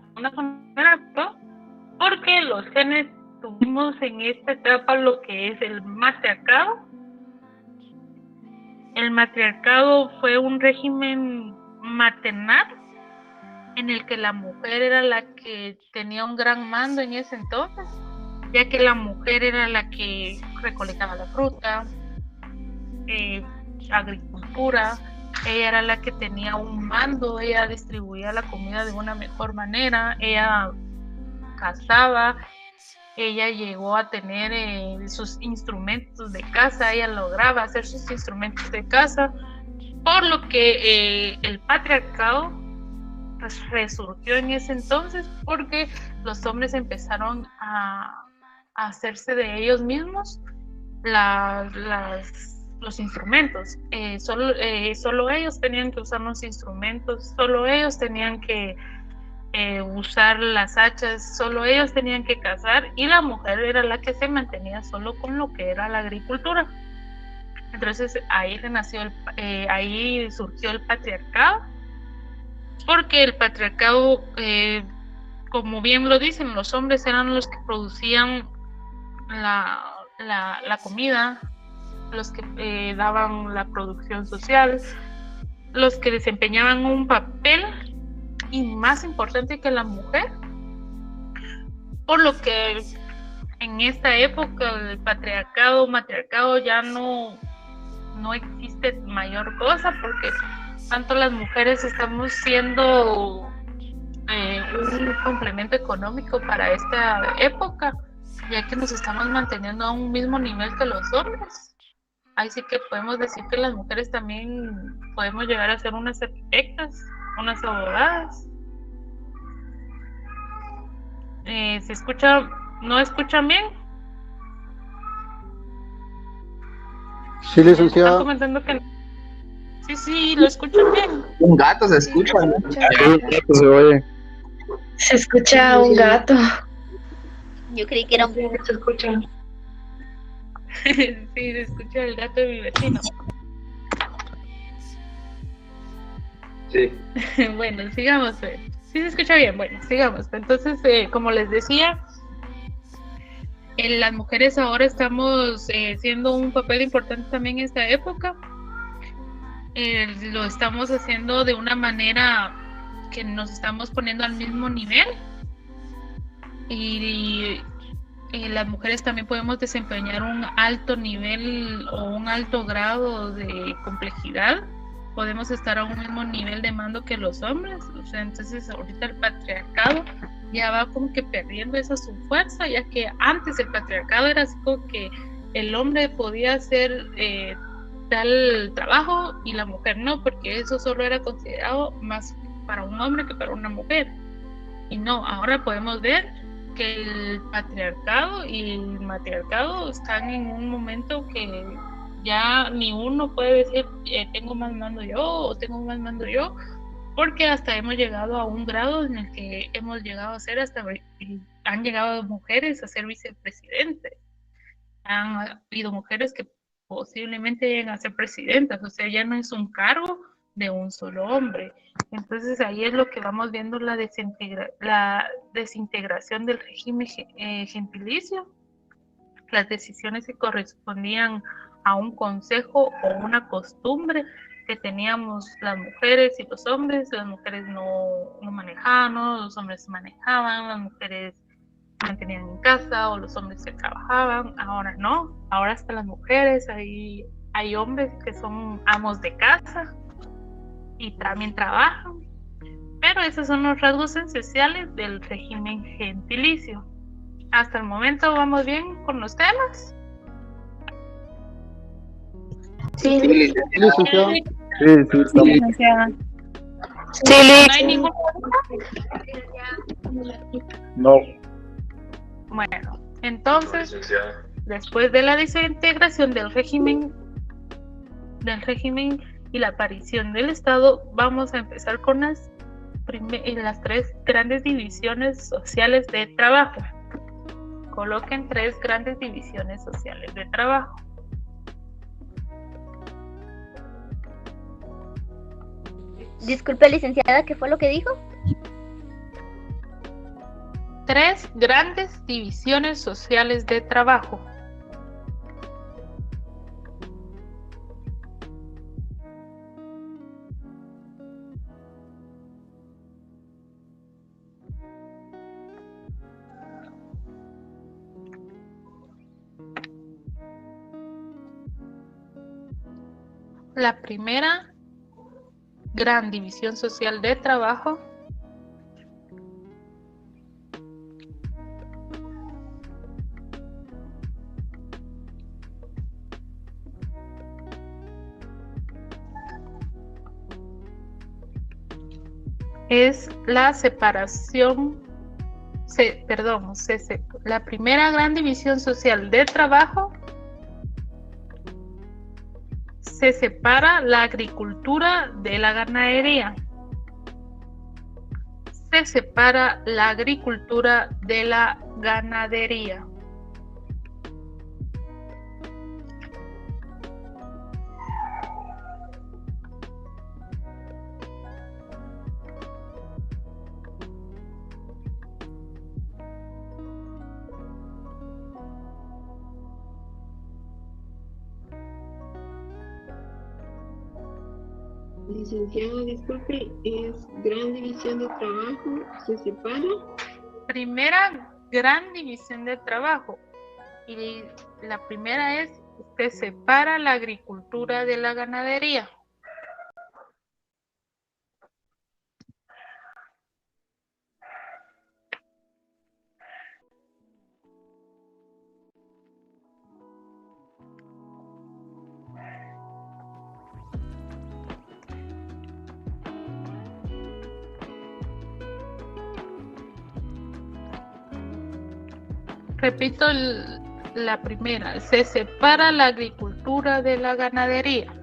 [SPEAKER 1] segunda generación, porque los genes tuvimos en esta etapa lo que es el matriarcado. El matriarcado fue un régimen maternal en el que la mujer era la que tenía un gran mando en ese entonces, ya que la mujer era la que recolectaba la fruta, agricultura. Ella era la que tenía un mando, ella distribuía la comida de una mejor manera, ella cazaba, ella llegó a tener sus instrumentos de caza, ella lograba hacer sus instrumentos de caza, por lo que el patriarcado resurgió en ese entonces, porque los hombres empezaron a hacerse de ellos mismos los instrumentos. Solo ellos tenían que usar los instrumentos, solo ellos tenían que usar las hachas, solo ellos tenían que cazar, y la mujer era la que se mantenía solo con lo que era la agricultura. Entonces ahí surgió el patriarcado, porque el patriarcado, como bien lo dicen, los hombres eran los que producían la comida, los que daban la producción social, los que desempeñaban un papel y más importante que la mujer, por lo que en esta época el matriarcado ya no existe mayor cosa, porque tanto las mujeres estamos siendo un complemento económico para esta época, ya que nos estamos manteniendo a un mismo nivel que los hombres. Ahí sí que podemos decir que las mujeres también podemos llegar a ser unas arquitectas, unas abogadas. ¿Se escucha? ¿No escuchan bien?
[SPEAKER 2] Sí, licenciada.
[SPEAKER 1] Están comentando que sí, lo escuchan bien.
[SPEAKER 11] Un gato se escucha, ¿no?
[SPEAKER 2] Se oye.
[SPEAKER 5] Se escucha un gato.
[SPEAKER 13] Yo creí que era un
[SPEAKER 5] Se escucha.
[SPEAKER 1] Sí, se escucha el gato de mi vecino.
[SPEAKER 12] Sí.
[SPEAKER 1] Bueno, sigamos. Sí se escucha bien, bueno, sigamos. Entonces, como les decía, las mujeres ahora estamos haciendo un papel importante también en esta época. Lo estamos haciendo de una manera que nos estamos poniendo al mismo nivel, y las mujeres también podemos desempeñar un alto nivel o un alto grado de complejidad. Podemos estar a un mismo nivel de mando que los hombres. O sea, entonces ahorita el patriarcado ya va como que perdiendo esa su fuerza, ya que antes el patriarcado era así como que el hombre podía hacer tal trabajo y la mujer no, porque eso solo era considerado más para un hombre que para una mujer. Y no, ahora podemos ver que el patriarcado y el matriarcado están en un momento que ya ni uno puede decir tengo más mando yo o tengo más mando yo, porque hasta hemos llegado a un grado en el que hemos llegado a ser han llegado mujeres a ser vicepresidentes, han habido mujeres que posiblemente lleguen a ser presidentas, o sea, ya no es un cargo de un solo hombre. Entonces ahí es lo que vamos viendo, la desintegración del régimen gentilicio, las decisiones que correspondían a un consejo o una costumbre que teníamos las mujeres y los hombres. Las mujeres no manejaban, ¿no? Los hombres manejaban, las mujeres mantenían en casa o los hombres que trabajaban. Ahora no, ahora hasta las mujeres, hay hombres que son amos de casa y también trabajan, pero esos son los rasgos esenciales del régimen gentilicio. Hasta el momento vamos bien con los temas.
[SPEAKER 5] Sí,
[SPEAKER 2] licenciado.
[SPEAKER 1] Sí, licenciada.
[SPEAKER 13] Sí,
[SPEAKER 1] ¿No hay ninguna?
[SPEAKER 2] No.
[SPEAKER 1] Bueno, entonces, después de la desintegración del régimen y la aparición del Estado, vamos a empezar con las tres grandes divisiones sociales de trabajo. Coloquen 3 grandes divisiones sociales de trabajo.
[SPEAKER 13] Disculpe, licenciada, ¿qué fue lo que dijo?
[SPEAKER 1] 3 grandes divisiones sociales de trabajo. La primera gran división social de trabajo es la separación, la primera gran división social de trabajo se separa la agricultura de la ganadería. Se separa la agricultura de la ganadería.
[SPEAKER 10] Licenciado, disculpe, ¿es gran división de trabajo? ¿Se separa?
[SPEAKER 1] Primera gran división de trabajo. Y la primera es, se separa la agricultura de la ganadería. Repito la primera, se separa la agricultura de la ganadería.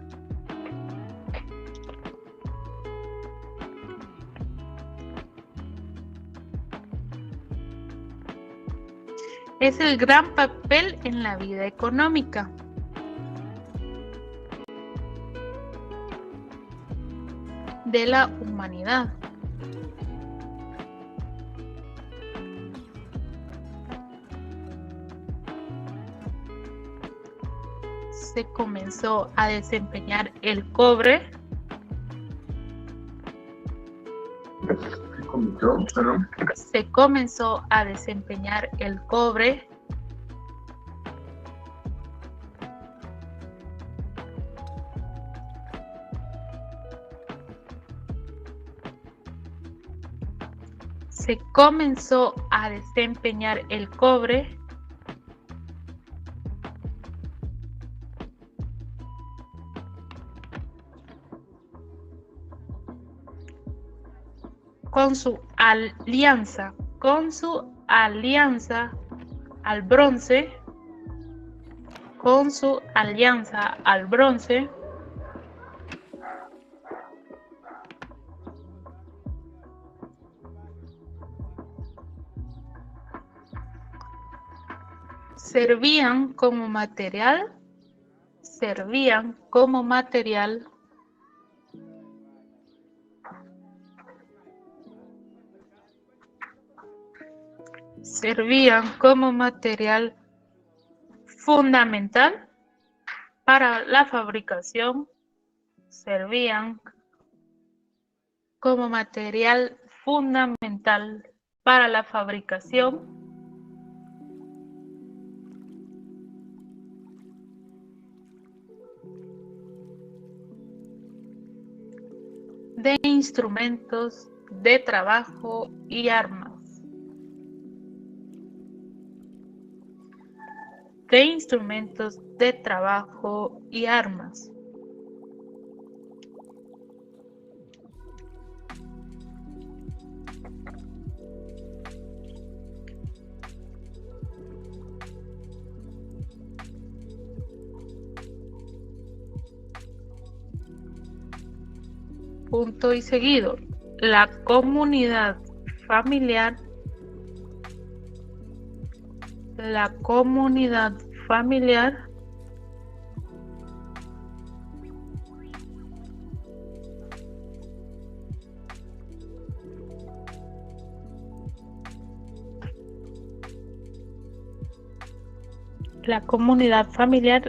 [SPEAKER 1] Es el gran papel en la vida económica. De la humanidad. Se comenzó a desempeñar el cobre. Se comenzó a desempeñar el cobre se comenzó a desempeñar el cobre con su alianza al bronce, servían como material fundamental para la fabricación, de instrumentos de trabajo y armas. Punto y seguido. La comunidad familiar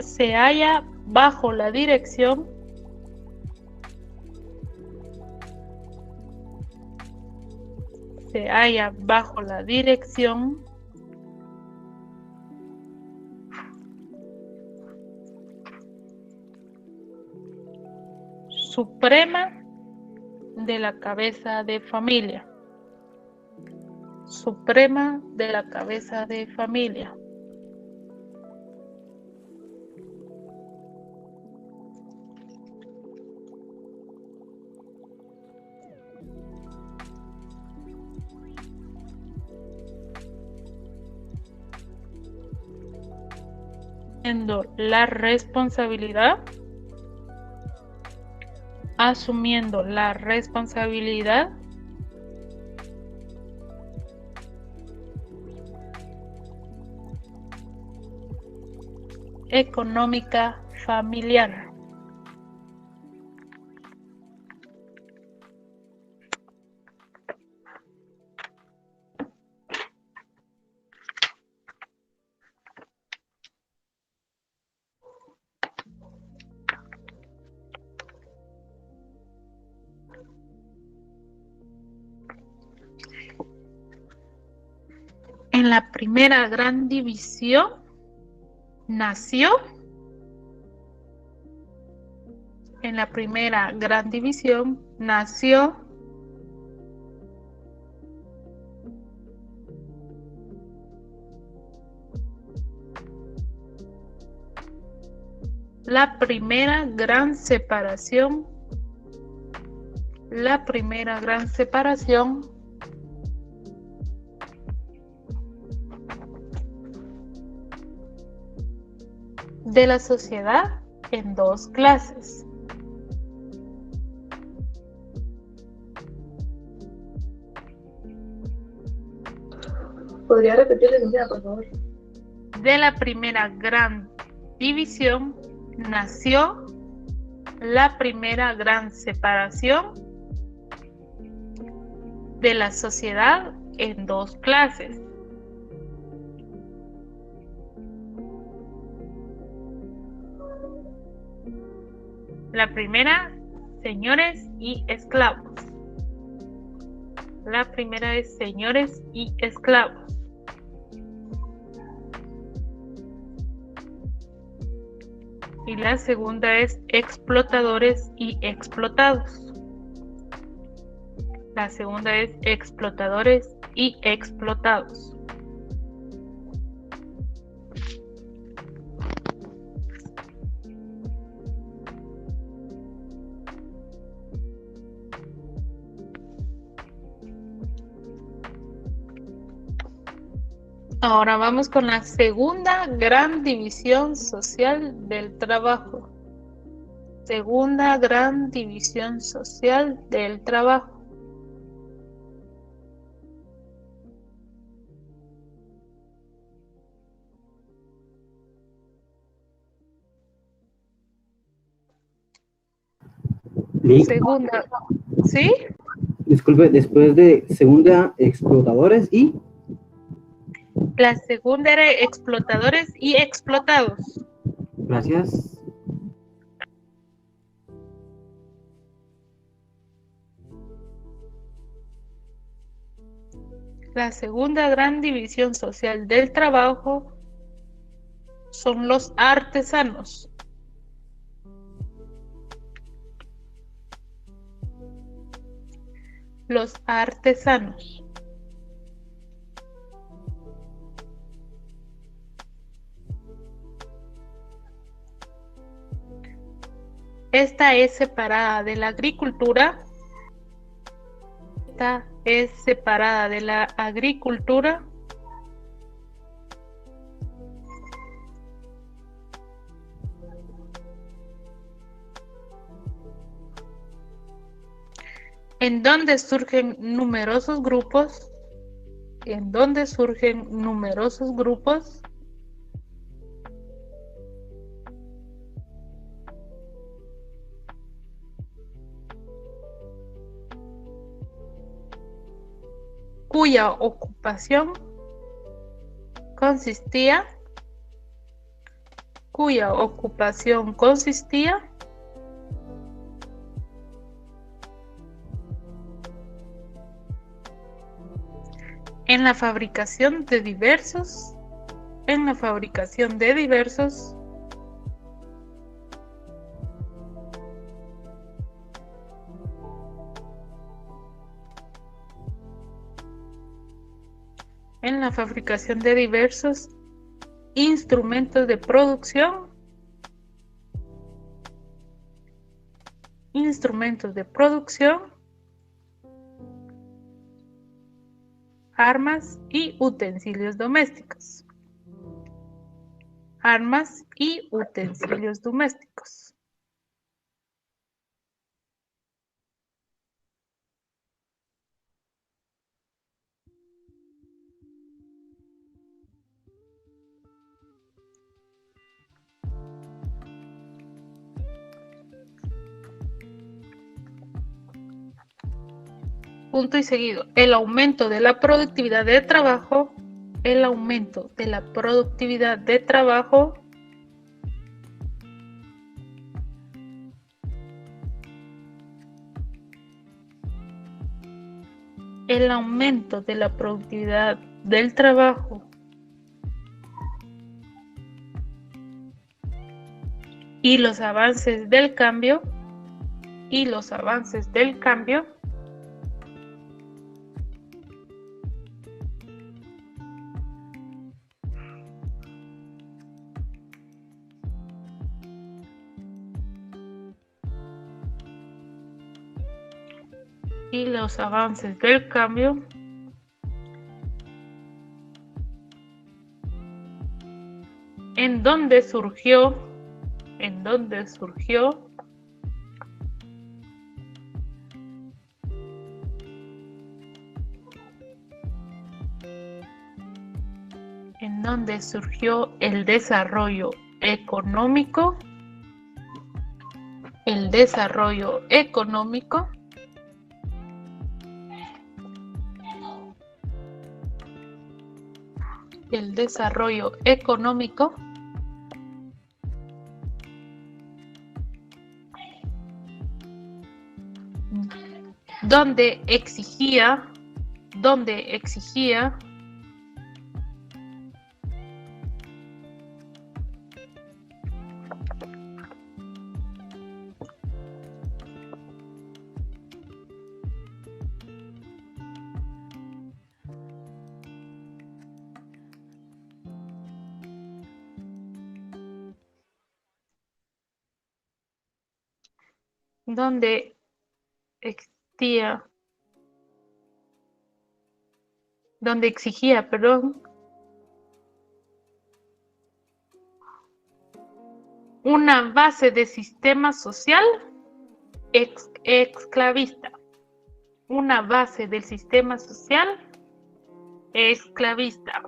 [SPEAKER 1] se halla bajo la dirección suprema de la cabeza de familia. Asumiendo la responsabilidad económica familiar. En la primera gran división nació la primera gran separación de la sociedad en dos clases.
[SPEAKER 5] ¿Podría repetir la idea, por favor?
[SPEAKER 1] De la primera gran división nació la primera gran separación de la sociedad en dos clases. La primera, señores y esclavos. La primera es señores y esclavos. Y la segunda es explotadores y explotados. La segunda es explotadores y explotados. Ahora vamos con la segunda gran división social del trabajo. Segunda gran división social del trabajo. Segunda, ¿sí?
[SPEAKER 6] Disculpe, después de segunda, explotadores y...
[SPEAKER 1] La segunda era explotadores y explotados.
[SPEAKER 6] Gracias.
[SPEAKER 1] La segunda gran división social del trabajo son los artesanos. Los artesanos. Esta es separada de la agricultura. Esta es separada de la agricultura. En donde surgen numerosos grupos. En donde surgen numerosos grupos. Cuya ocupación consistía en la fabricación de diversos instrumentos de producción, armas y utensilios domésticos. Punto y seguido. El aumento de la productividad de trabajo. Y los avances del cambio. En donde surgió el desarrollo económico, donde exigía donde exigía, una base de sistema social esclavista. Una base del sistema social esclavista.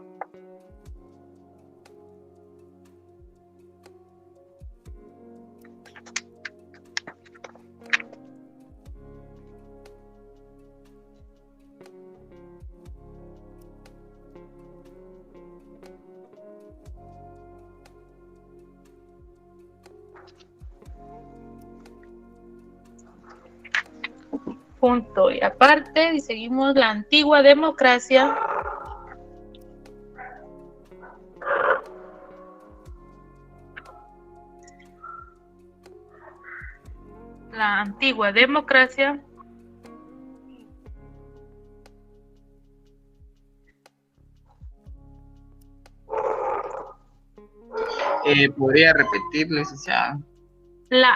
[SPEAKER 1] Punto y aparte, y seguimos la antigua democracia. La antigua democracia
[SPEAKER 11] ¿Podría repetir, licenciada?
[SPEAKER 1] La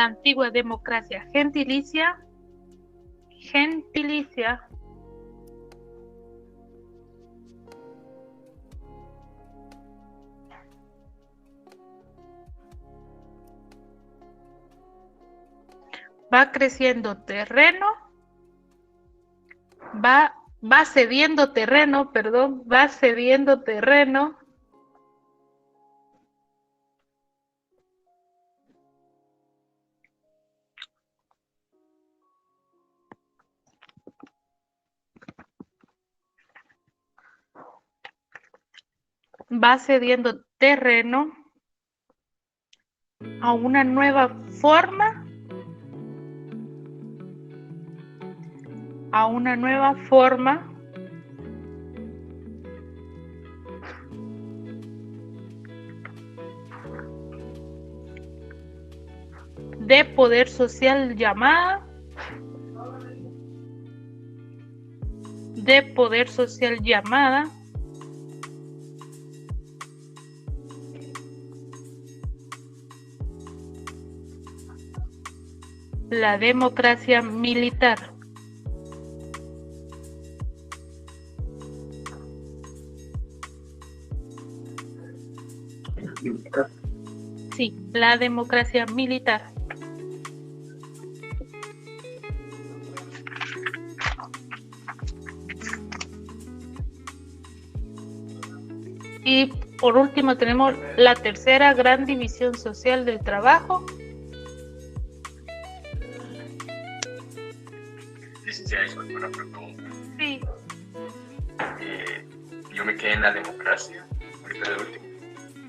[SPEAKER 1] antigua democracia gentilicia va creciendo terreno, va cediendo terreno, a una nueva forma de poder social llamada la democracia militar. Sí, la democracia militar. Y por último tenemos la tercera gran división social del trabajo.
[SPEAKER 14] Licenciada, disculpe una pregunta.
[SPEAKER 1] Sí.
[SPEAKER 14] Yo me quedé en la democracia, ahorita de último.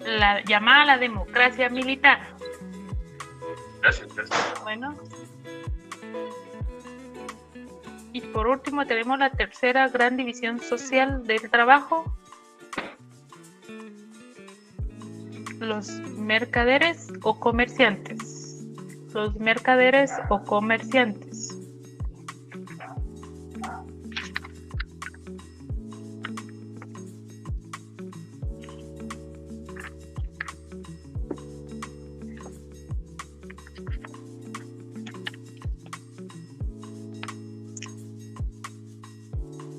[SPEAKER 1] La llamada la democracia militar.
[SPEAKER 14] Gracias.
[SPEAKER 1] Bueno. Y por último tenemos la tercera gran división social del trabajo. Los mercaderes o comerciantes.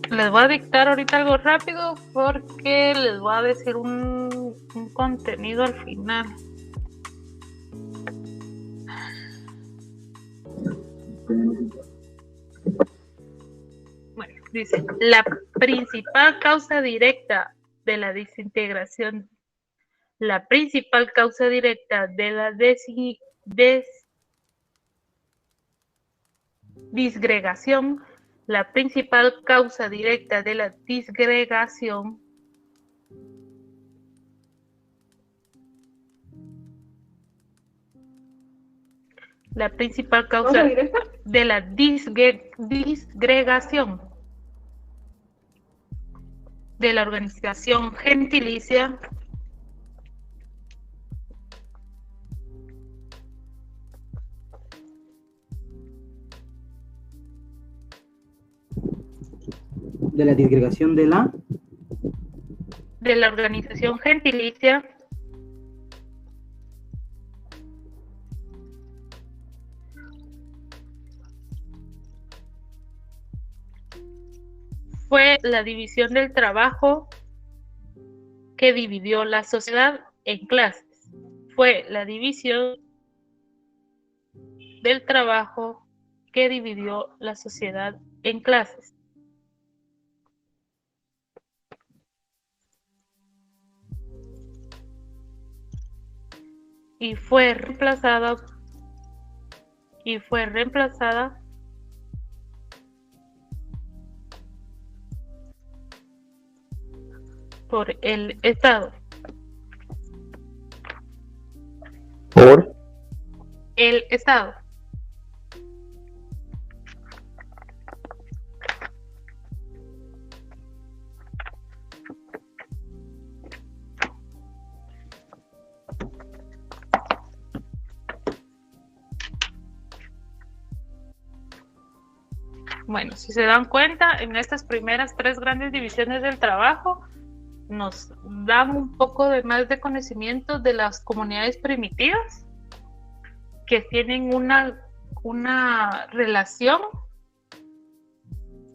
[SPEAKER 1] Les voy a dictar ahorita algo rápido porque les voy a decir un contenido al final. Bueno, dice, la principal causa directa de la desintegración, disgregación, la principal causa directa de la disgregación de la disgregación de la organización gentilicia
[SPEAKER 6] de la disgregación de
[SPEAKER 1] la organización gentilicia fue la división del trabajo que dividió la sociedad en clases. Fue la división del trabajo que dividió la sociedad en clases. Y fue reemplazada por el Estado.
[SPEAKER 2] ¿Por?
[SPEAKER 1] El Estado. Bueno, si se dan cuenta, en estas primeras 3 grandes divisiones del trabajo nos dan un poco de más de conocimiento de las comunidades primitivas que tienen una relación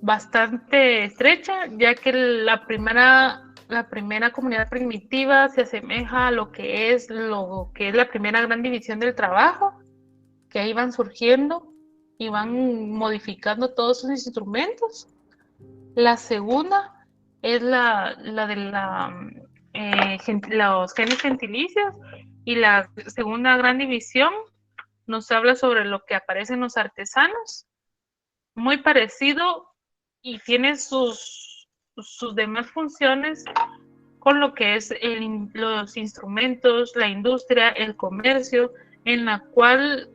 [SPEAKER 1] bastante estrecha, ya que la primera comunidad primitiva se asemeja a lo que es la primera gran división del trabajo, que ahí van surgiendo y van modificando todos sus instrumentos. La segunda es la de los genes gentilicios, y la segunda gran división nos habla sobre lo que aparece en los artesanos, muy parecido y tiene sus demás funciones con lo que es los instrumentos, la industria, el comercio, en la cual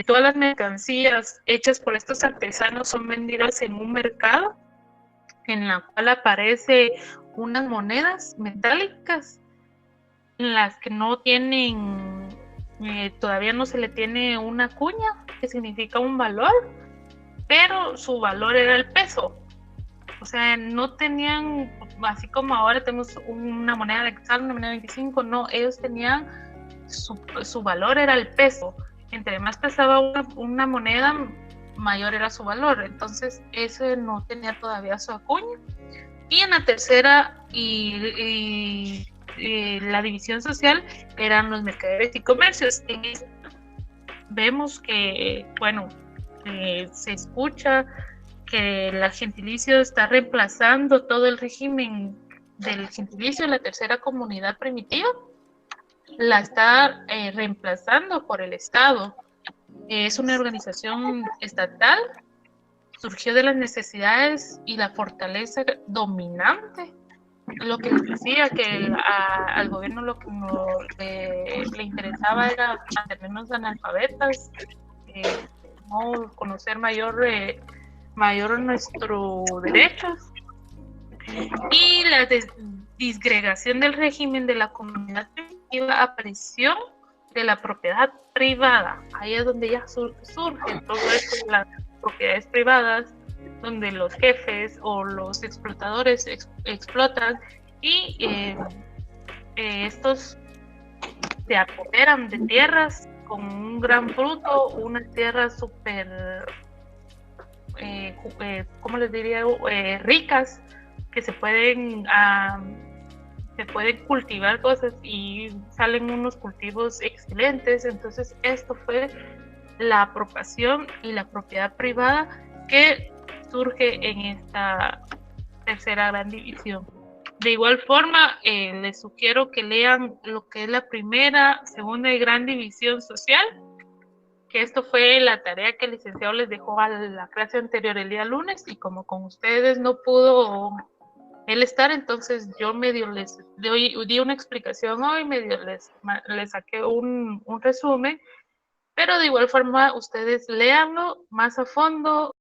[SPEAKER 1] todas las mercancías hechas por estos artesanos son vendidas en un mercado en la cual aparece unas monedas metálicas en las que no tienen, todavía no se le tiene una cuña que significa un valor, pero su valor era el peso. O sea, no tenían, así como ahora tenemos una moneda de quetzal, una moneda de 25, no, ellos tenían, su valor era el peso. Entre más pesaba una moneda, mayor era su valor. Entonces, ese no tenía todavía su acuña. Y en la tercera y la división social eran los mercaderes y comercios. En esta vemos que, bueno, se escucha que el gentilicio está reemplazando todo el régimen del gentilicio, la tercera comunidad primitiva la está reemplazando por el Estado. Es una organización estatal, surgió de las necesidades y la fortaleza dominante. Lo que les decía, que al gobierno lo que le interesaba era mantenernos analfabetas, no conocer mayor nuestros derechos, y la disgregación del régimen de la comunidad primitiva a presión de la propiedad privada. Ahí es donde ya surge todo esto de las propiedades privadas, donde los jefes o los explotadores explotan y estos se apoderan de tierras con un gran fruto, unas tierras súper, ¿cómo les diría? Ricas, que se pueden cultivar cosas y salen unos cultivos excelentes. Entonces esto fue la apropiación y la propiedad privada que surge en esta tercera gran división. De igual forma, les sugiero que lean lo que es la primera, segunda y gran división social, que esto fue la tarea que el licenciado les dejó a la clase anterior el día lunes, y como con ustedes no pudo él estar, entonces yo medio les di una explicación hoy, medio les saqué un resumen, pero de igual forma ustedes léanlo más a fondo,